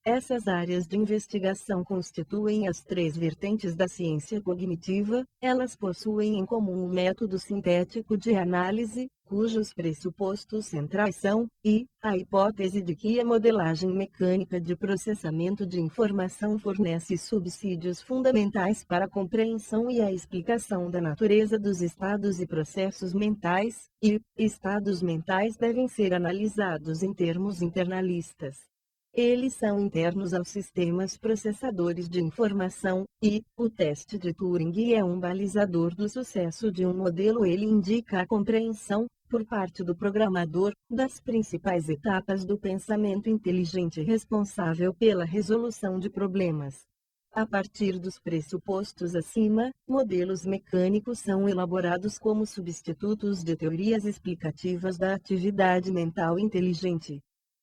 Essas áreas de investigação constituem as três vertentes da ciência cognitiva. Elas possuem em comum um método sintético de análise, cujos pressupostos centrais são, e, a hipótese de que a modelagem mecânica de processamento de informação fornece subsídios fundamentais para a compreensão e a explicação da natureza dos estados e processos mentais, e, estados mentais devem ser analisados em termos internalistas. Eles são internos aos sistemas processadores de informação, e o teste de Turing é um balizador do sucesso de um modelo. Ele indica a compreensão, por parte do programador, das principais etapas do pensamento inteligente responsável pela resolução de problemas. A partir dos pressupostos acima, modelos mecânicos são elaborados como substitutos de teorias explicativas da atividade mental inteligente.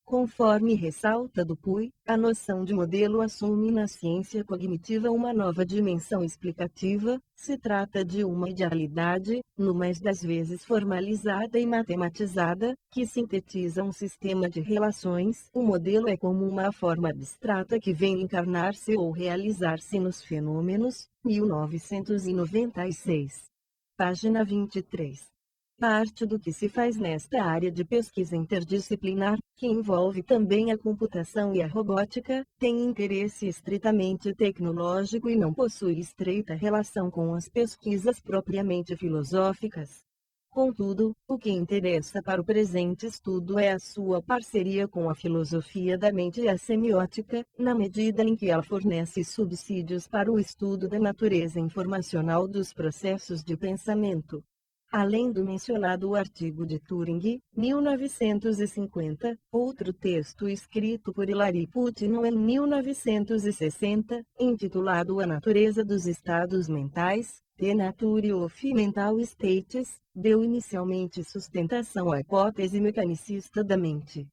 Conforme ressalta Dupuy, a noção de modelo assume na ciência cognitiva uma nova dimensão explicativa. Se trata de uma idealidade, no mais das vezes formalizada e matematizada, que sintetiza um sistema de relações. O modelo é como uma forma abstrata que vem encarnar-se ou realizar-se nos fenômenos. 1996. Página 23. Parte do que se faz nesta área de pesquisa interdisciplinar, que envolve também a computação e a robótica, tem interesse estritamente tecnológico e não possui estreita relação com as pesquisas propriamente filosóficas. Contudo, o que interessa para o presente estudo é a sua parceria com a filosofia da mente e a semiótica, na medida em que ela fornece subsídios para o estudo da natureza informacional dos processos de pensamento. Além do mencionado artigo de Turing, 1950, outro texto escrito por Hilary Putnam em 1960, intitulado A Natureza dos Estados Mentais, The Nature of Mental States, deu inicialmente sustentação à hipótese mecanicista da mente.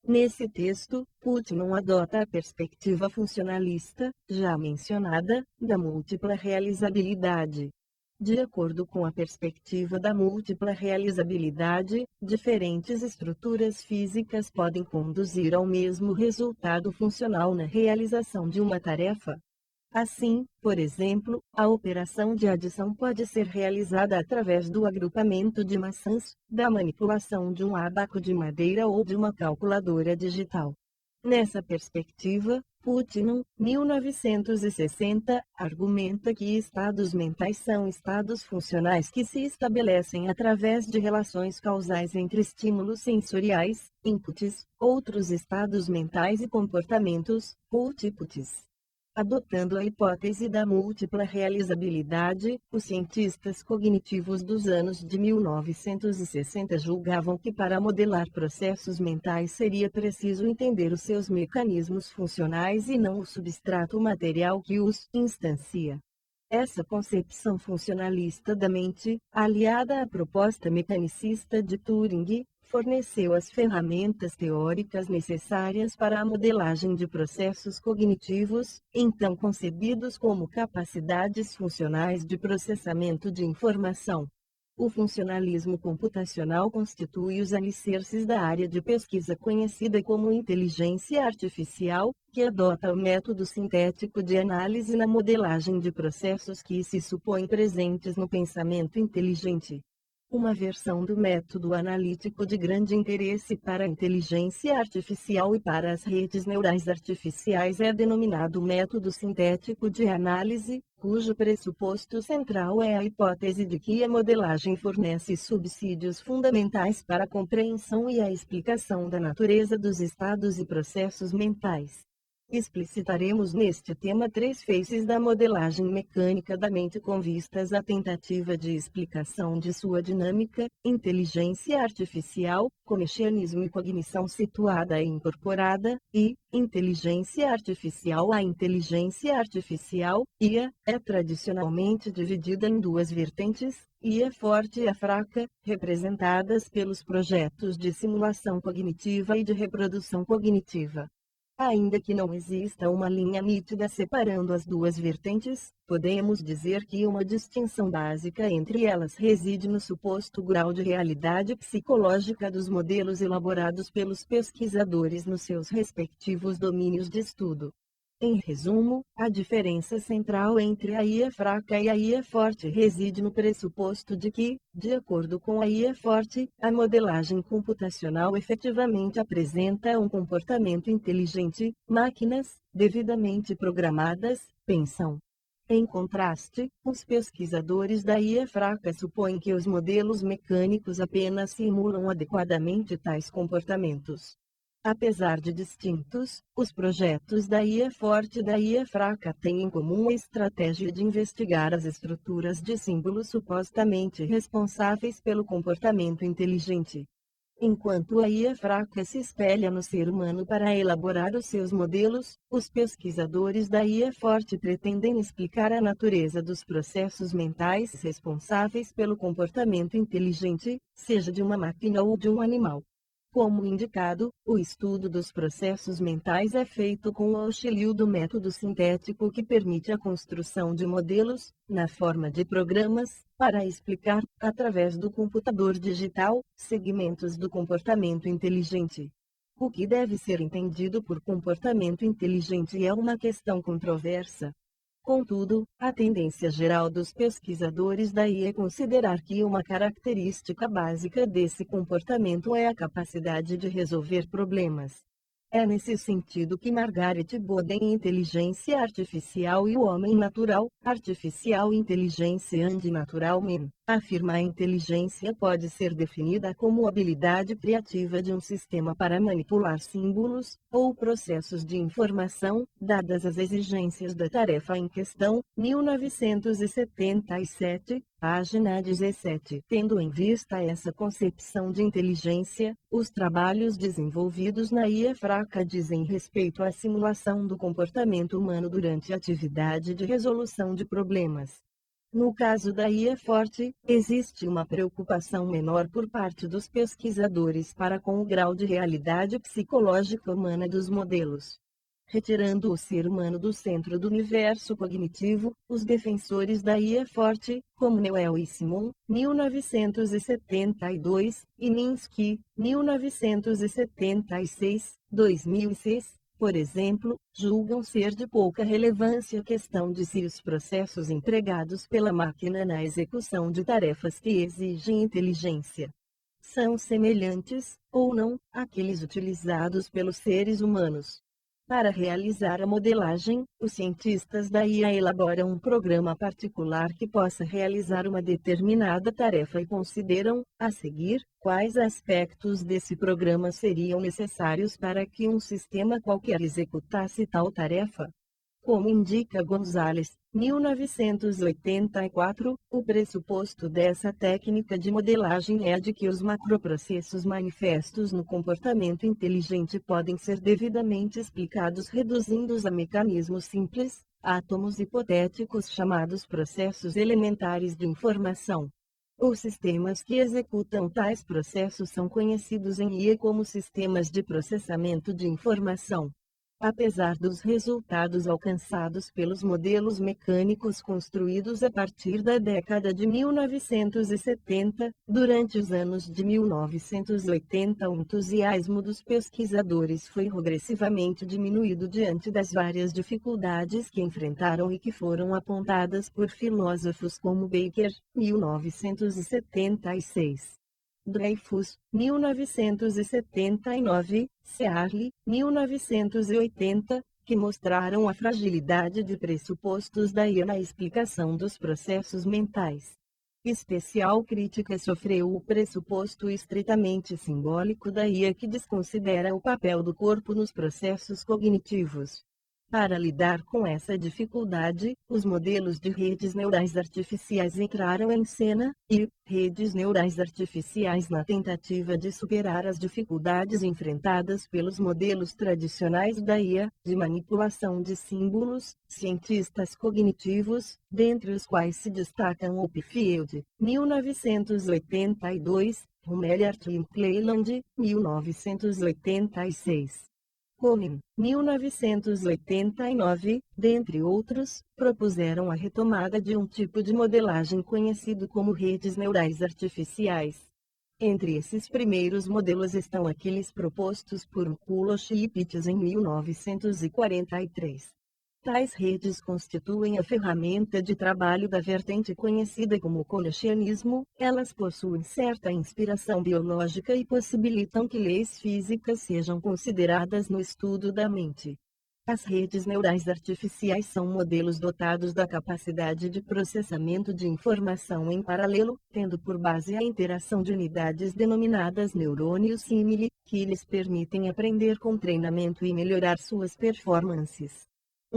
Nesse texto, Putnam adota a perspectiva funcionalista, já mencionada, da múltipla realizabilidade. De acordo com a perspectiva da múltipla realizabilidade, diferentes estruturas físicas podem conduzir ao mesmo resultado funcional na realização de uma tarefa. Assim, por exemplo, a operação de adição pode ser realizada através do agrupamento de maçãs, da manipulação de um ábaco de madeira ou de uma calculadora digital. Nessa perspectiva, Putnam, 1960, argumenta que estados mentais são estados funcionais que se estabelecem através de relações causais entre estímulos sensoriais, inputs, outros estados mentais e comportamentos, outputs. Adotando a hipótese da múltipla realizabilidade, os cientistas cognitivos dos anos de 1960 julgavam que para modelar processos mentais seria preciso entender os seus mecanismos funcionais e não o substrato material que os instancia. Essa concepção funcionalista da mente, aliada à proposta mecanicista de Turing, forneceu as ferramentas teóricas necessárias para a modelagem de processos cognitivos, então concebidos como capacidades funcionais de processamento de informação. O funcionalismo computacional constitui os alicerces da área de pesquisa conhecida como inteligência artificial, que adota o método sintético de análise na modelagem de processos que se supõem presentes no pensamento inteligente. Uma versão do método analítico de grande interesse para a inteligência artificial e para as redes neurais artificiais é denominado método sintético de análise, cujo pressuposto central é a hipótese de que a modelagem fornece subsídios fundamentais para a compreensão e a explicação da natureza dos estados e processos mentais. Explicitaremos neste tema três faces da modelagem mecânica da mente com vistas à tentativa de explicação de sua dinâmica, inteligência artificial, comechanismo e cognição situada e incorporada, e inteligência artificial. A inteligência artificial, IA, é tradicionalmente dividida em duas vertentes, IA forte e a fraca, representadas pelos projetos de simulação cognitiva e de reprodução cognitiva. Ainda que não exista uma linha nítida separando as duas vertentes, podemos dizer que uma distinção básica entre elas reside no suposto grau de realidade psicológica dos modelos elaborados pelos pesquisadores nos seus respectivos domínios de estudo. Em resumo, a diferença central entre a IA fraca e a IA forte reside no pressuposto de que, de acordo com a IA forte, a modelagem computacional efetivamente apresenta um comportamento inteligente, máquinas, devidamente programadas, pensam. Em contraste, os pesquisadores da IA fraca supõem que os modelos mecânicos apenas simulam adequadamente tais comportamentos. Apesar de distintos, os projetos da IA forte e da IA fraca têm em comum a estratégia de investigar as estruturas de símbolos supostamente responsáveis pelo comportamento inteligente. Enquanto a IA fraca se espelha no ser humano para elaborar os seus modelos, os pesquisadores da IA forte pretendem explicar a natureza dos processos mentais responsáveis pelo comportamento inteligente, seja de uma máquina ou de um animal. Como indicado, o estudo dos processos mentais é feito com o auxílio do método sintético que permite a construção de modelos, na forma de programas, para explicar, através do computador digital, segmentos do comportamento inteligente. O que deve ser entendido por comportamento inteligente é uma questão controversa. Contudo, a tendência geral dos pesquisadores da IA é considerar que uma característica básica desse comportamento é a capacidade de resolver problemas. É nesse sentido que Margaret Boden em Inteligência Artificial e o Homem Natural, Artificial Intelligence and Natural Man, afirma a inteligência pode ser definida como habilidade criativa de um sistema para manipular símbolos, ou processos de informação, dadas as exigências da tarefa em questão, 1977, página 17. Tendo em vista essa concepção de inteligência, os trabalhos desenvolvidos na IA fraca dizem respeito à simulação do comportamento humano durante a atividade de resolução de problemas. No caso da IA forte, existe uma preocupação menor por parte dos pesquisadores para com o grau de realidade psicológica humana dos modelos. Retirando o ser humano do centro do universo cognitivo, os defensores da IA forte, como Newell e Simon, 1972, e Minsky, 1976, 2006, por exemplo, julgam ser de pouca relevância a questão de se os processos empregados pela máquina na execução de tarefas que exigem inteligência são semelhantes, ou não, àqueles utilizados pelos seres humanos. Para realizar a modelagem, os cientistas da IA elaboram um programa particular que possa realizar uma determinada tarefa e consideram, a seguir, quais aspectos desse programa seriam necessários para que um sistema qualquer executasse tal tarefa. Como indica Gonzalez, 1984, o pressuposto dessa técnica de modelagem é de que os macroprocessos manifestos no comportamento inteligente podem ser devidamente explicados reduzindo-os a mecanismos simples, átomos hipotéticos chamados processos elementares de informação. Os sistemas que executam tais processos são conhecidos em IA como sistemas de processamento de informação. Apesar dos resultados alcançados pelos modelos mecânicos construídos a partir da década de 1970, durante os anos de 1980 o entusiasmo dos pesquisadores foi progressivamente diminuído diante das várias dificuldades que enfrentaram e que foram apontadas por filósofos como Baker, 1976. Dreyfus, 1979, Searle, 1980, que mostraram a fragilidade de pressupostos da IA na explicação dos processos mentais. Especial crítica sofreu o pressuposto estritamente simbólico da IA que desconsidera o papel do corpo nos processos cognitivos. Para lidar com essa dificuldade, os modelos de redes neurais artificiais entraram em cena, e redes neurais artificiais na tentativa de superar as dificuldades enfrentadas pelos modelos tradicionais da IA, de manipulação de símbolos, cientistas cognitivos, dentre os quais se destacam Hopfield, 1982, Rumelhart e Cleland, 1986. Cohen, 1989, dentre outros, propuseram a retomada de um tipo de modelagem conhecido como redes neurais artificiais. Entre esses primeiros modelos estão aqueles propostos por Mkulosh e Pitts em 1943. Tais redes constituem a ferramenta de trabalho da vertente conhecida como Koloshianismo. Elas possuem certa inspiração biológica e possibilitam que leis físicas sejam consideradas no estudo da mente. As redes neurais artificiais são modelos dotados da capacidade de processamento de informação em paralelo, tendo por base a interação de unidades denominadas neurônios símile, que lhes permitem aprender com treinamento e melhorar suas performances.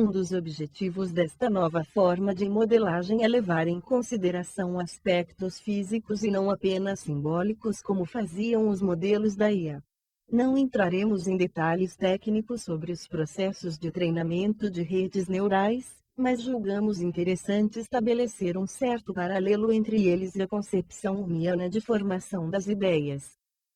Um dos objetivos desta nova forma de modelagem é levar em consideração aspectos físicos e não apenas simbólicos como faziam os modelos da IA. Não entraremos em detalhes técnicos sobre os processos de treinamento de redes neurais, mas julgamos interessante estabelecer um certo paralelo entre eles e a concepção humiana de formação das ideias.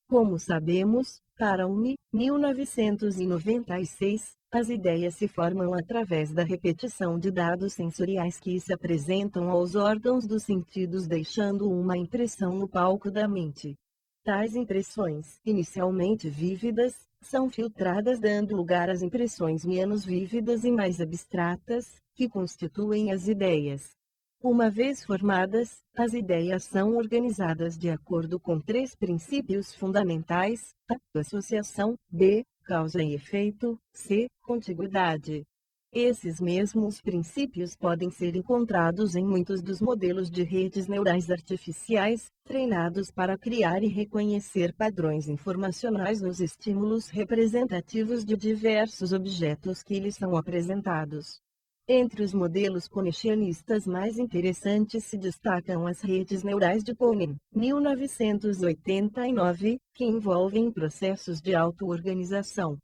Como sabemos, para Hume, 1996, as ideias se formam através da repetição de dados sensoriais que se apresentam aos órgãos dos sentidos, deixando uma impressão no palco da mente. Tais impressões, inicialmente vívidas, são filtradas dando lugar às impressões menos vívidas e mais abstratas, que constituem as ideias. Uma vez formadas, as ideias são organizadas de acordo com três princípios fundamentais: a. Associação, b. Causa e efeito, c. Contiguidade. Esses mesmos princípios podem ser encontrados em muitos dos modelos de redes neurais artificiais, treinados para criar e reconhecer padrões informacionais nos estímulos representativos de diversos objetos que lhes são apresentados. Entre os modelos conexianistas mais interessantes se destacam as redes neurais de Cohen, 1989, que envolvem processos de auto-organização.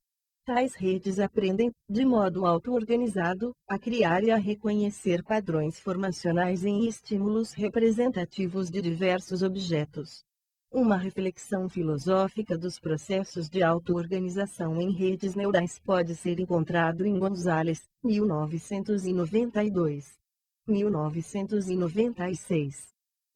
Tais redes aprendem, de modo auto-organizado, a criar e a reconhecer padrões formacionais em estímulos representativos de diversos objetos. Uma reflexão filosófica dos processos de auto-organização em redes neurais pode ser encontrado em Gonzalez, 1992. 1996.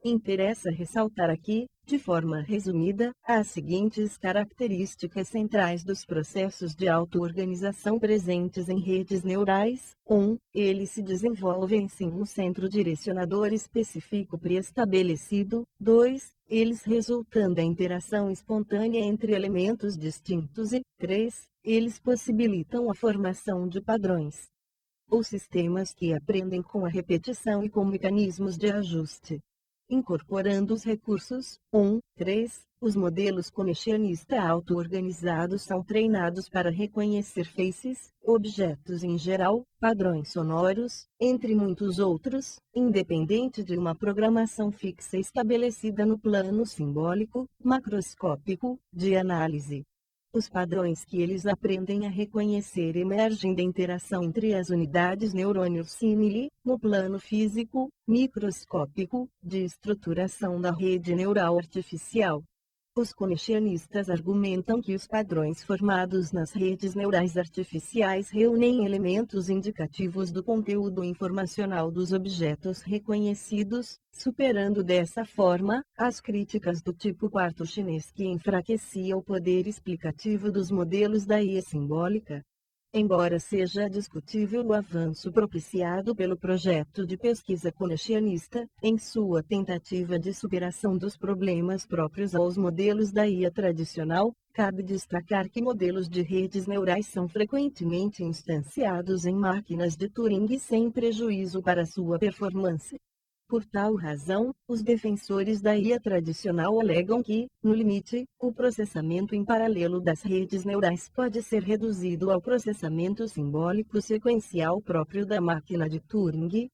Interessa ressaltar aqui, de forma resumida, as seguintes características centrais dos processos de auto-organização presentes em redes neurais. 1. Eles se desenvolvem sem um centro direcionador específico pré-estabelecido. 2. Eles resultam da interação espontânea entre elementos distintos. E 3. Eles possibilitam a formação de padrões ou sistemas que aprendem com a repetição e com mecanismos de ajuste. Incorporando os recursos. 3. Os modelos conexianista auto-organizados são treinados para reconhecer faces, objetos em geral, padrões sonoros, entre muitos outros, independente de uma programação fixa estabelecida no plano simbólico, macroscópico, de análise. Os padrões que eles aprendem a reconhecer emergem da interação entre as unidades neurônios símile, no plano físico, microscópico, de estruturação da rede neural artificial. Os conexianistas argumentam que os padrões formados nas redes neurais artificiais reúnem elementos indicativos do conteúdo informacional dos objetos reconhecidos, superando dessa forma as críticas do tipo quarto chinês que enfraquecia o poder explicativo dos modelos da IA simbólica. Embora seja discutível o avanço propiciado pelo projeto de pesquisa conexianista, em sua tentativa de superação dos problemas próprios aos modelos da IA tradicional, cabe destacar que modelos de redes neurais são frequentemente instanciados em máquinas de Turing sem prejuízo para sua performance. Por tal razão, os defensores da IA tradicional alegam que, no limite, o processamento em paralelo das redes neurais pode ser reduzido ao processamento simbólico sequencial próprio da máquina de Turing.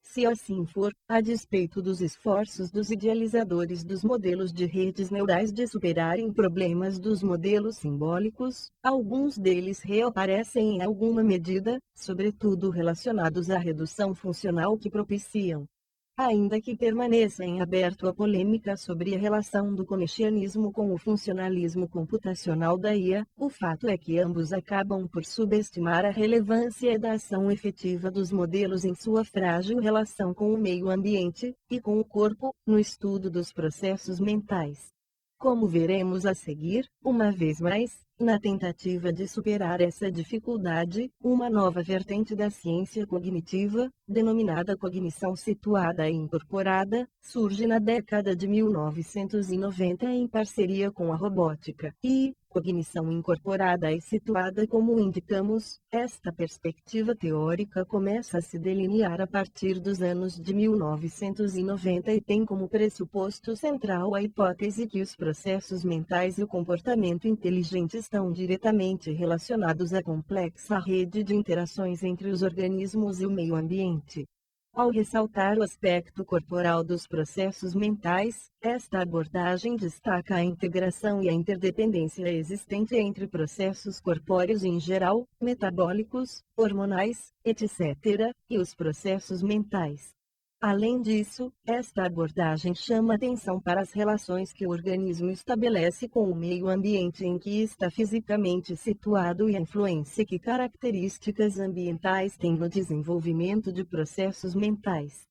Se assim for, a despeito dos esforços dos idealizadores dos modelos de redes neurais de superarem problemas dos modelos simbólicos, alguns deles reaparecem em alguma medida, sobretudo relacionados à redução funcional que propiciam. Ainda que permaneça em aberto a polêmica sobre a relação do conoceanismo com o funcionalismo computacional da IA, o fato é que ambos acabam por subestimar a relevância da ação efetiva dos modelos em sua frágil relação com o meio ambiente, e com o corpo, no estudo dos processos mentais. Como veremos a seguir, uma vez mais, na tentativa de superar essa dificuldade, uma nova vertente da ciência cognitiva, denominada cognição situada e incorporada, surge na década de 1990 em parceria com a robótica. E, cognição incorporada e situada como indicamos, esta perspectiva teórica começa a se delinear a partir dos anos de 1990 e tem como pressuposto central a hipótese que os processos mentais e o comportamento inteligente estão diretamente relacionados à complexa rede de interações entre os organismos e o meio ambiente. Ao ressaltar o aspecto corporal dos processos mentais, esta abordagem destaca a integração e a interdependência existente entre processos corpóreos em geral, metabólicos, hormonais, etc., e os processos mentais. Além disso, esta abordagem chama atenção para as relações que o organismo estabelece com o meio ambiente em que está fisicamente situado e a influência que características ambientais têm no desenvolvimento de processos mentais.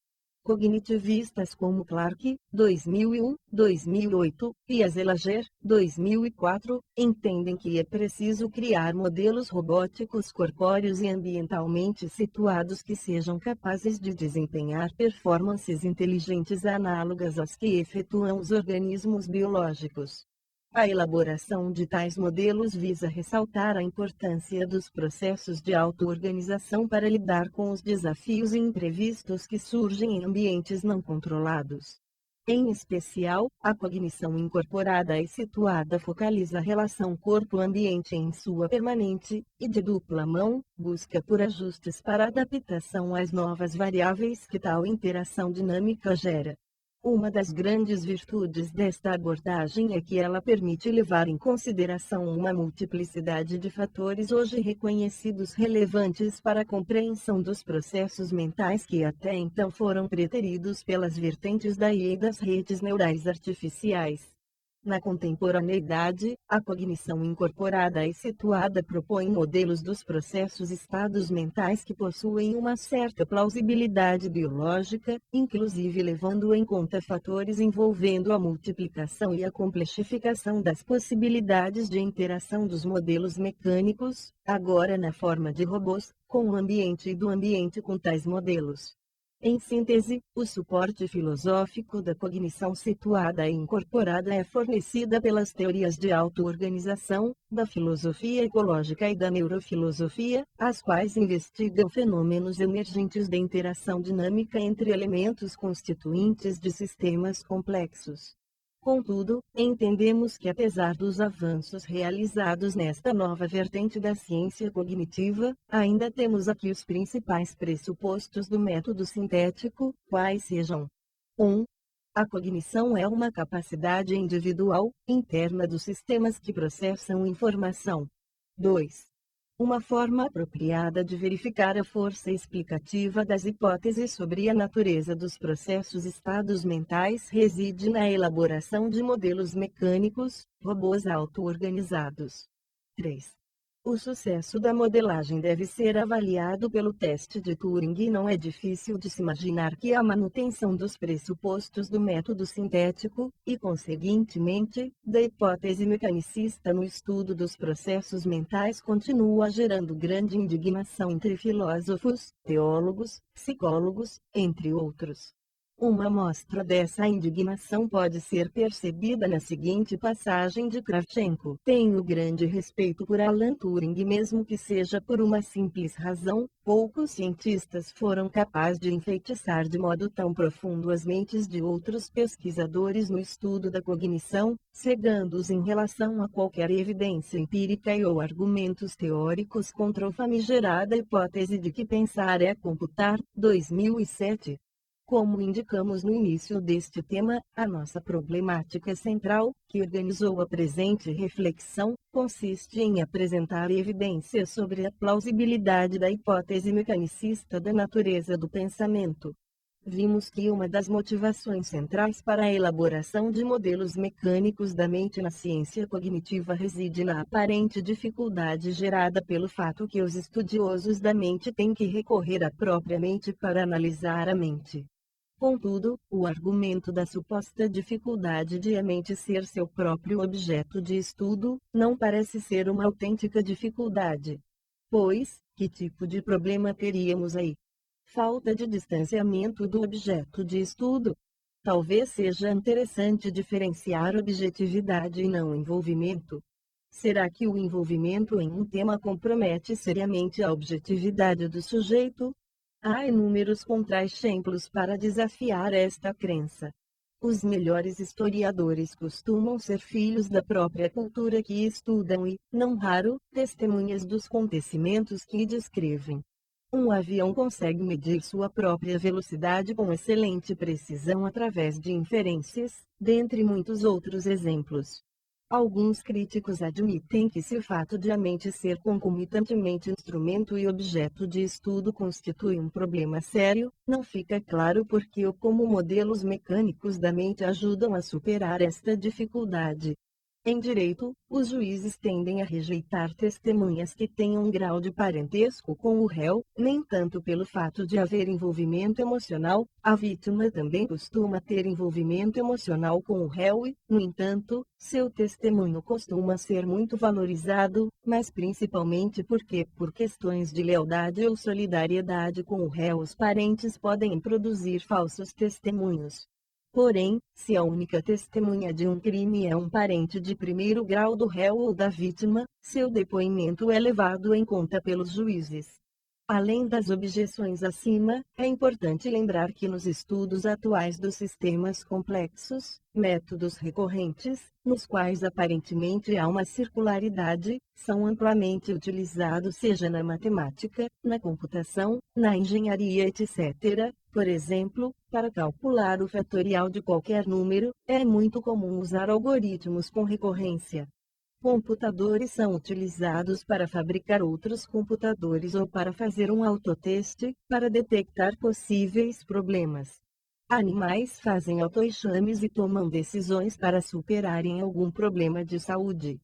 Cognitivistas como Clark, 2001, 2008, e Azelager, 2004, entendem que é preciso criar modelos robóticos corpóreos e ambientalmente situados que sejam capazes de desempenhar performances inteligentes análogas às que efetuam os organismos biológicos. A elaboração de tais modelos visa ressaltar a importância dos processos de auto-organização para lidar com os desafios imprevistos que surgem em ambientes não controlados. Em especial, a cognição incorporada e situada focaliza a relação corpo-ambiente em sua permanente, e de dupla mão, busca por ajustes para adaptação às novas variáveis que tal interação dinâmica gera. Uma das grandes virtudes desta abordagem é que ela permite levar em consideração uma multiplicidade de fatores hoje reconhecidos relevantes para a compreensão dos processos mentais que até então foram preteridos pelas vertentes da IA e das redes neurais artificiais. Na contemporaneidade, a cognição incorporada e situada propõe modelos dos processos estados mentais que possuem uma certa plausibilidade biológica, inclusive levando em conta fatores envolvendo a multiplicação e a complexificação das possibilidades de interação dos modelos mecânicos, agora na forma de robôs, com o ambiente e do ambiente com tais modelos. Em síntese, o suporte filosófico da cognição situada e incorporada é fornecida pelas teorias de auto-organização, da filosofia ecológica e da neurofilosofia, as quais investigam fenômenos emergentes de interação dinâmica entre elementos constituintes de sistemas complexos. Contudo, entendemos que apesar dos avanços realizados nesta nova vertente da ciência cognitiva, ainda temos aqui os principais pressupostos do método sintético, quais sejam: 1. A cognição é uma capacidade individual, interna dos sistemas que processam informação. 2. Uma forma apropriada de verificar a força explicativa das hipóteses sobre a natureza dos processos estados mentais reside na elaboração de modelos mecânicos, robôs auto-organizados. 3. O sucesso da modelagem deve ser avaliado pelo teste de Turing e não é difícil de se imaginar que a manutenção dos pressupostos do método sintético, e conseguintemente, da hipótese mecanicista no estudo dos processos mentais continua gerando grande indignação entre filósofos, teólogos, psicólogos, entre outros. Uma amostra dessa indignação pode ser percebida na seguinte passagem de Kravchenko: tenho grande respeito por Alan Turing, mesmo que seja por uma simples razão: poucos cientistas foram capazes de enfeitiçar de modo tão profundo as mentes de outros pesquisadores no estudo da cognição, cegando-os em relação a qualquer evidência empírica e ou argumentos teóricos contra a famigerada hipótese de que pensar é computar. 2007. Como indicamos no início deste tema, a nossa problemática central, que organizou a presente reflexão, consiste em apresentar evidências sobre a plausibilidade da hipótese mecanicista da natureza do pensamento. Vimos que uma das motivações centrais para a elaboração de modelos mecânicos da mente na ciência cognitiva reside na aparente dificuldade gerada pelo fato que os estudiosos da mente têm que recorrer à própria mente para analisar a mente. Contudo, o argumento da suposta dificuldade de a mente ser seu próprio objeto de estudo, não parece ser uma autêntica dificuldade. Pois, que tipo de problema teríamos aí? Falta de distanciamento do objeto de estudo? Talvez seja interessante diferenciar objetividade e não envolvimento. Será que o envolvimento em um tema compromete seriamente a objetividade do sujeito? Há inúmeros contra-exemplos para desafiar esta crença. Os melhores historiadores costumam ser filhos da própria cultura que estudam e, não raro, testemunhas dos acontecimentos que descrevem. Um avião consegue medir sua própria velocidade com excelente precisão através de inferências, dentre muitos outros exemplos. Alguns críticos admitem que se o fato de a mente ser concomitantemente instrumento e objeto de estudo constitui um problema sério, não fica claro por que ou como modelos mecânicos da mente ajudam a superar esta dificuldade. Em direito, os juízes tendem a rejeitar testemunhas que tenham um grau de parentesco com o réu, nem tanto pelo fato de haver envolvimento emocional. A vítima também costuma ter envolvimento emocional com o réu e, no entanto, seu testemunho costuma ser muito valorizado, mas principalmente porque, por questões de lealdade ou solidariedade com o réu, os parentes podem produzir falsos testemunhos. Porém, se a única testemunha de um crime é um parente de primeiro grau do réu ou da vítima, seu depoimento é levado em conta pelos juízes. Além das objeções acima, é importante lembrar que nos estudos atuais dos sistemas complexos, métodos recorrentes, nos quais aparentemente há uma circularidade, são amplamente utilizados seja na matemática, na computação, na engenharia etc. Por exemplo, para calcular o fatorial de qualquer número, é muito comum usar algoritmos com recorrência. Computadores são utilizados para fabricar outros computadores ou para fazer um autoteste, para detectar possíveis problemas. Animais fazem autoexames e tomam decisões para superarem algum problema de saúde.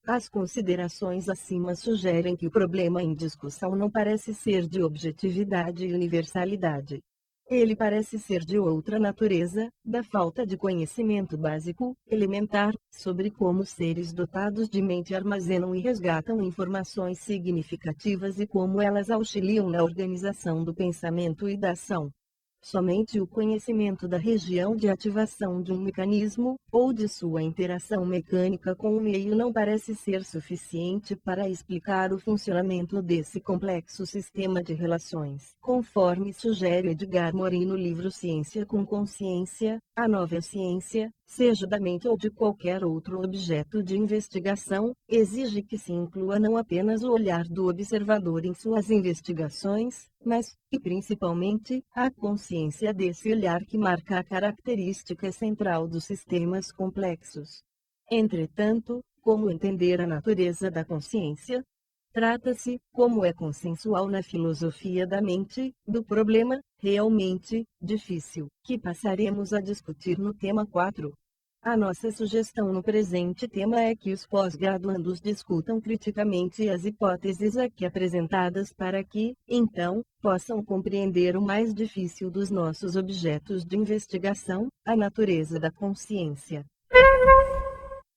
As considerações acima sugerem que o problema em discussão não parece ser de objetividade e universalidade. Ele parece ser de outra natureza, da falta de conhecimento básico, elementar, sobre como seres dotados de mente armazenam e resgatam informações significativas e como elas auxiliam na organização do pensamento e da ação. Somente o conhecimento da região de ativação de um mecanismo, ou de sua interação mecânica com o meio não parece ser suficiente para explicar o funcionamento desse complexo sistema de relações. Conforme sugere Edgar Morin no livro Ciência com Consciência, a nova ciência, seja da mente ou de qualquer outro objeto de investigação, exige que se inclua não apenas o olhar do observador em suas investigações, mas, e principalmente, a consciência desse olhar que marca a característica central dos sistemas complexos. Entretanto, como entender a natureza da consciência? Trata-se, como é consensual na filosofia da mente, do problema, realmente, difícil, que passaremos a discutir no tema 4. A nossa sugestão no presente tema é que os pós-graduandos discutam criticamente as hipóteses aqui apresentadas para que, então, possam compreender o mais difícil dos nossos objetos de investigação, a natureza da consciência.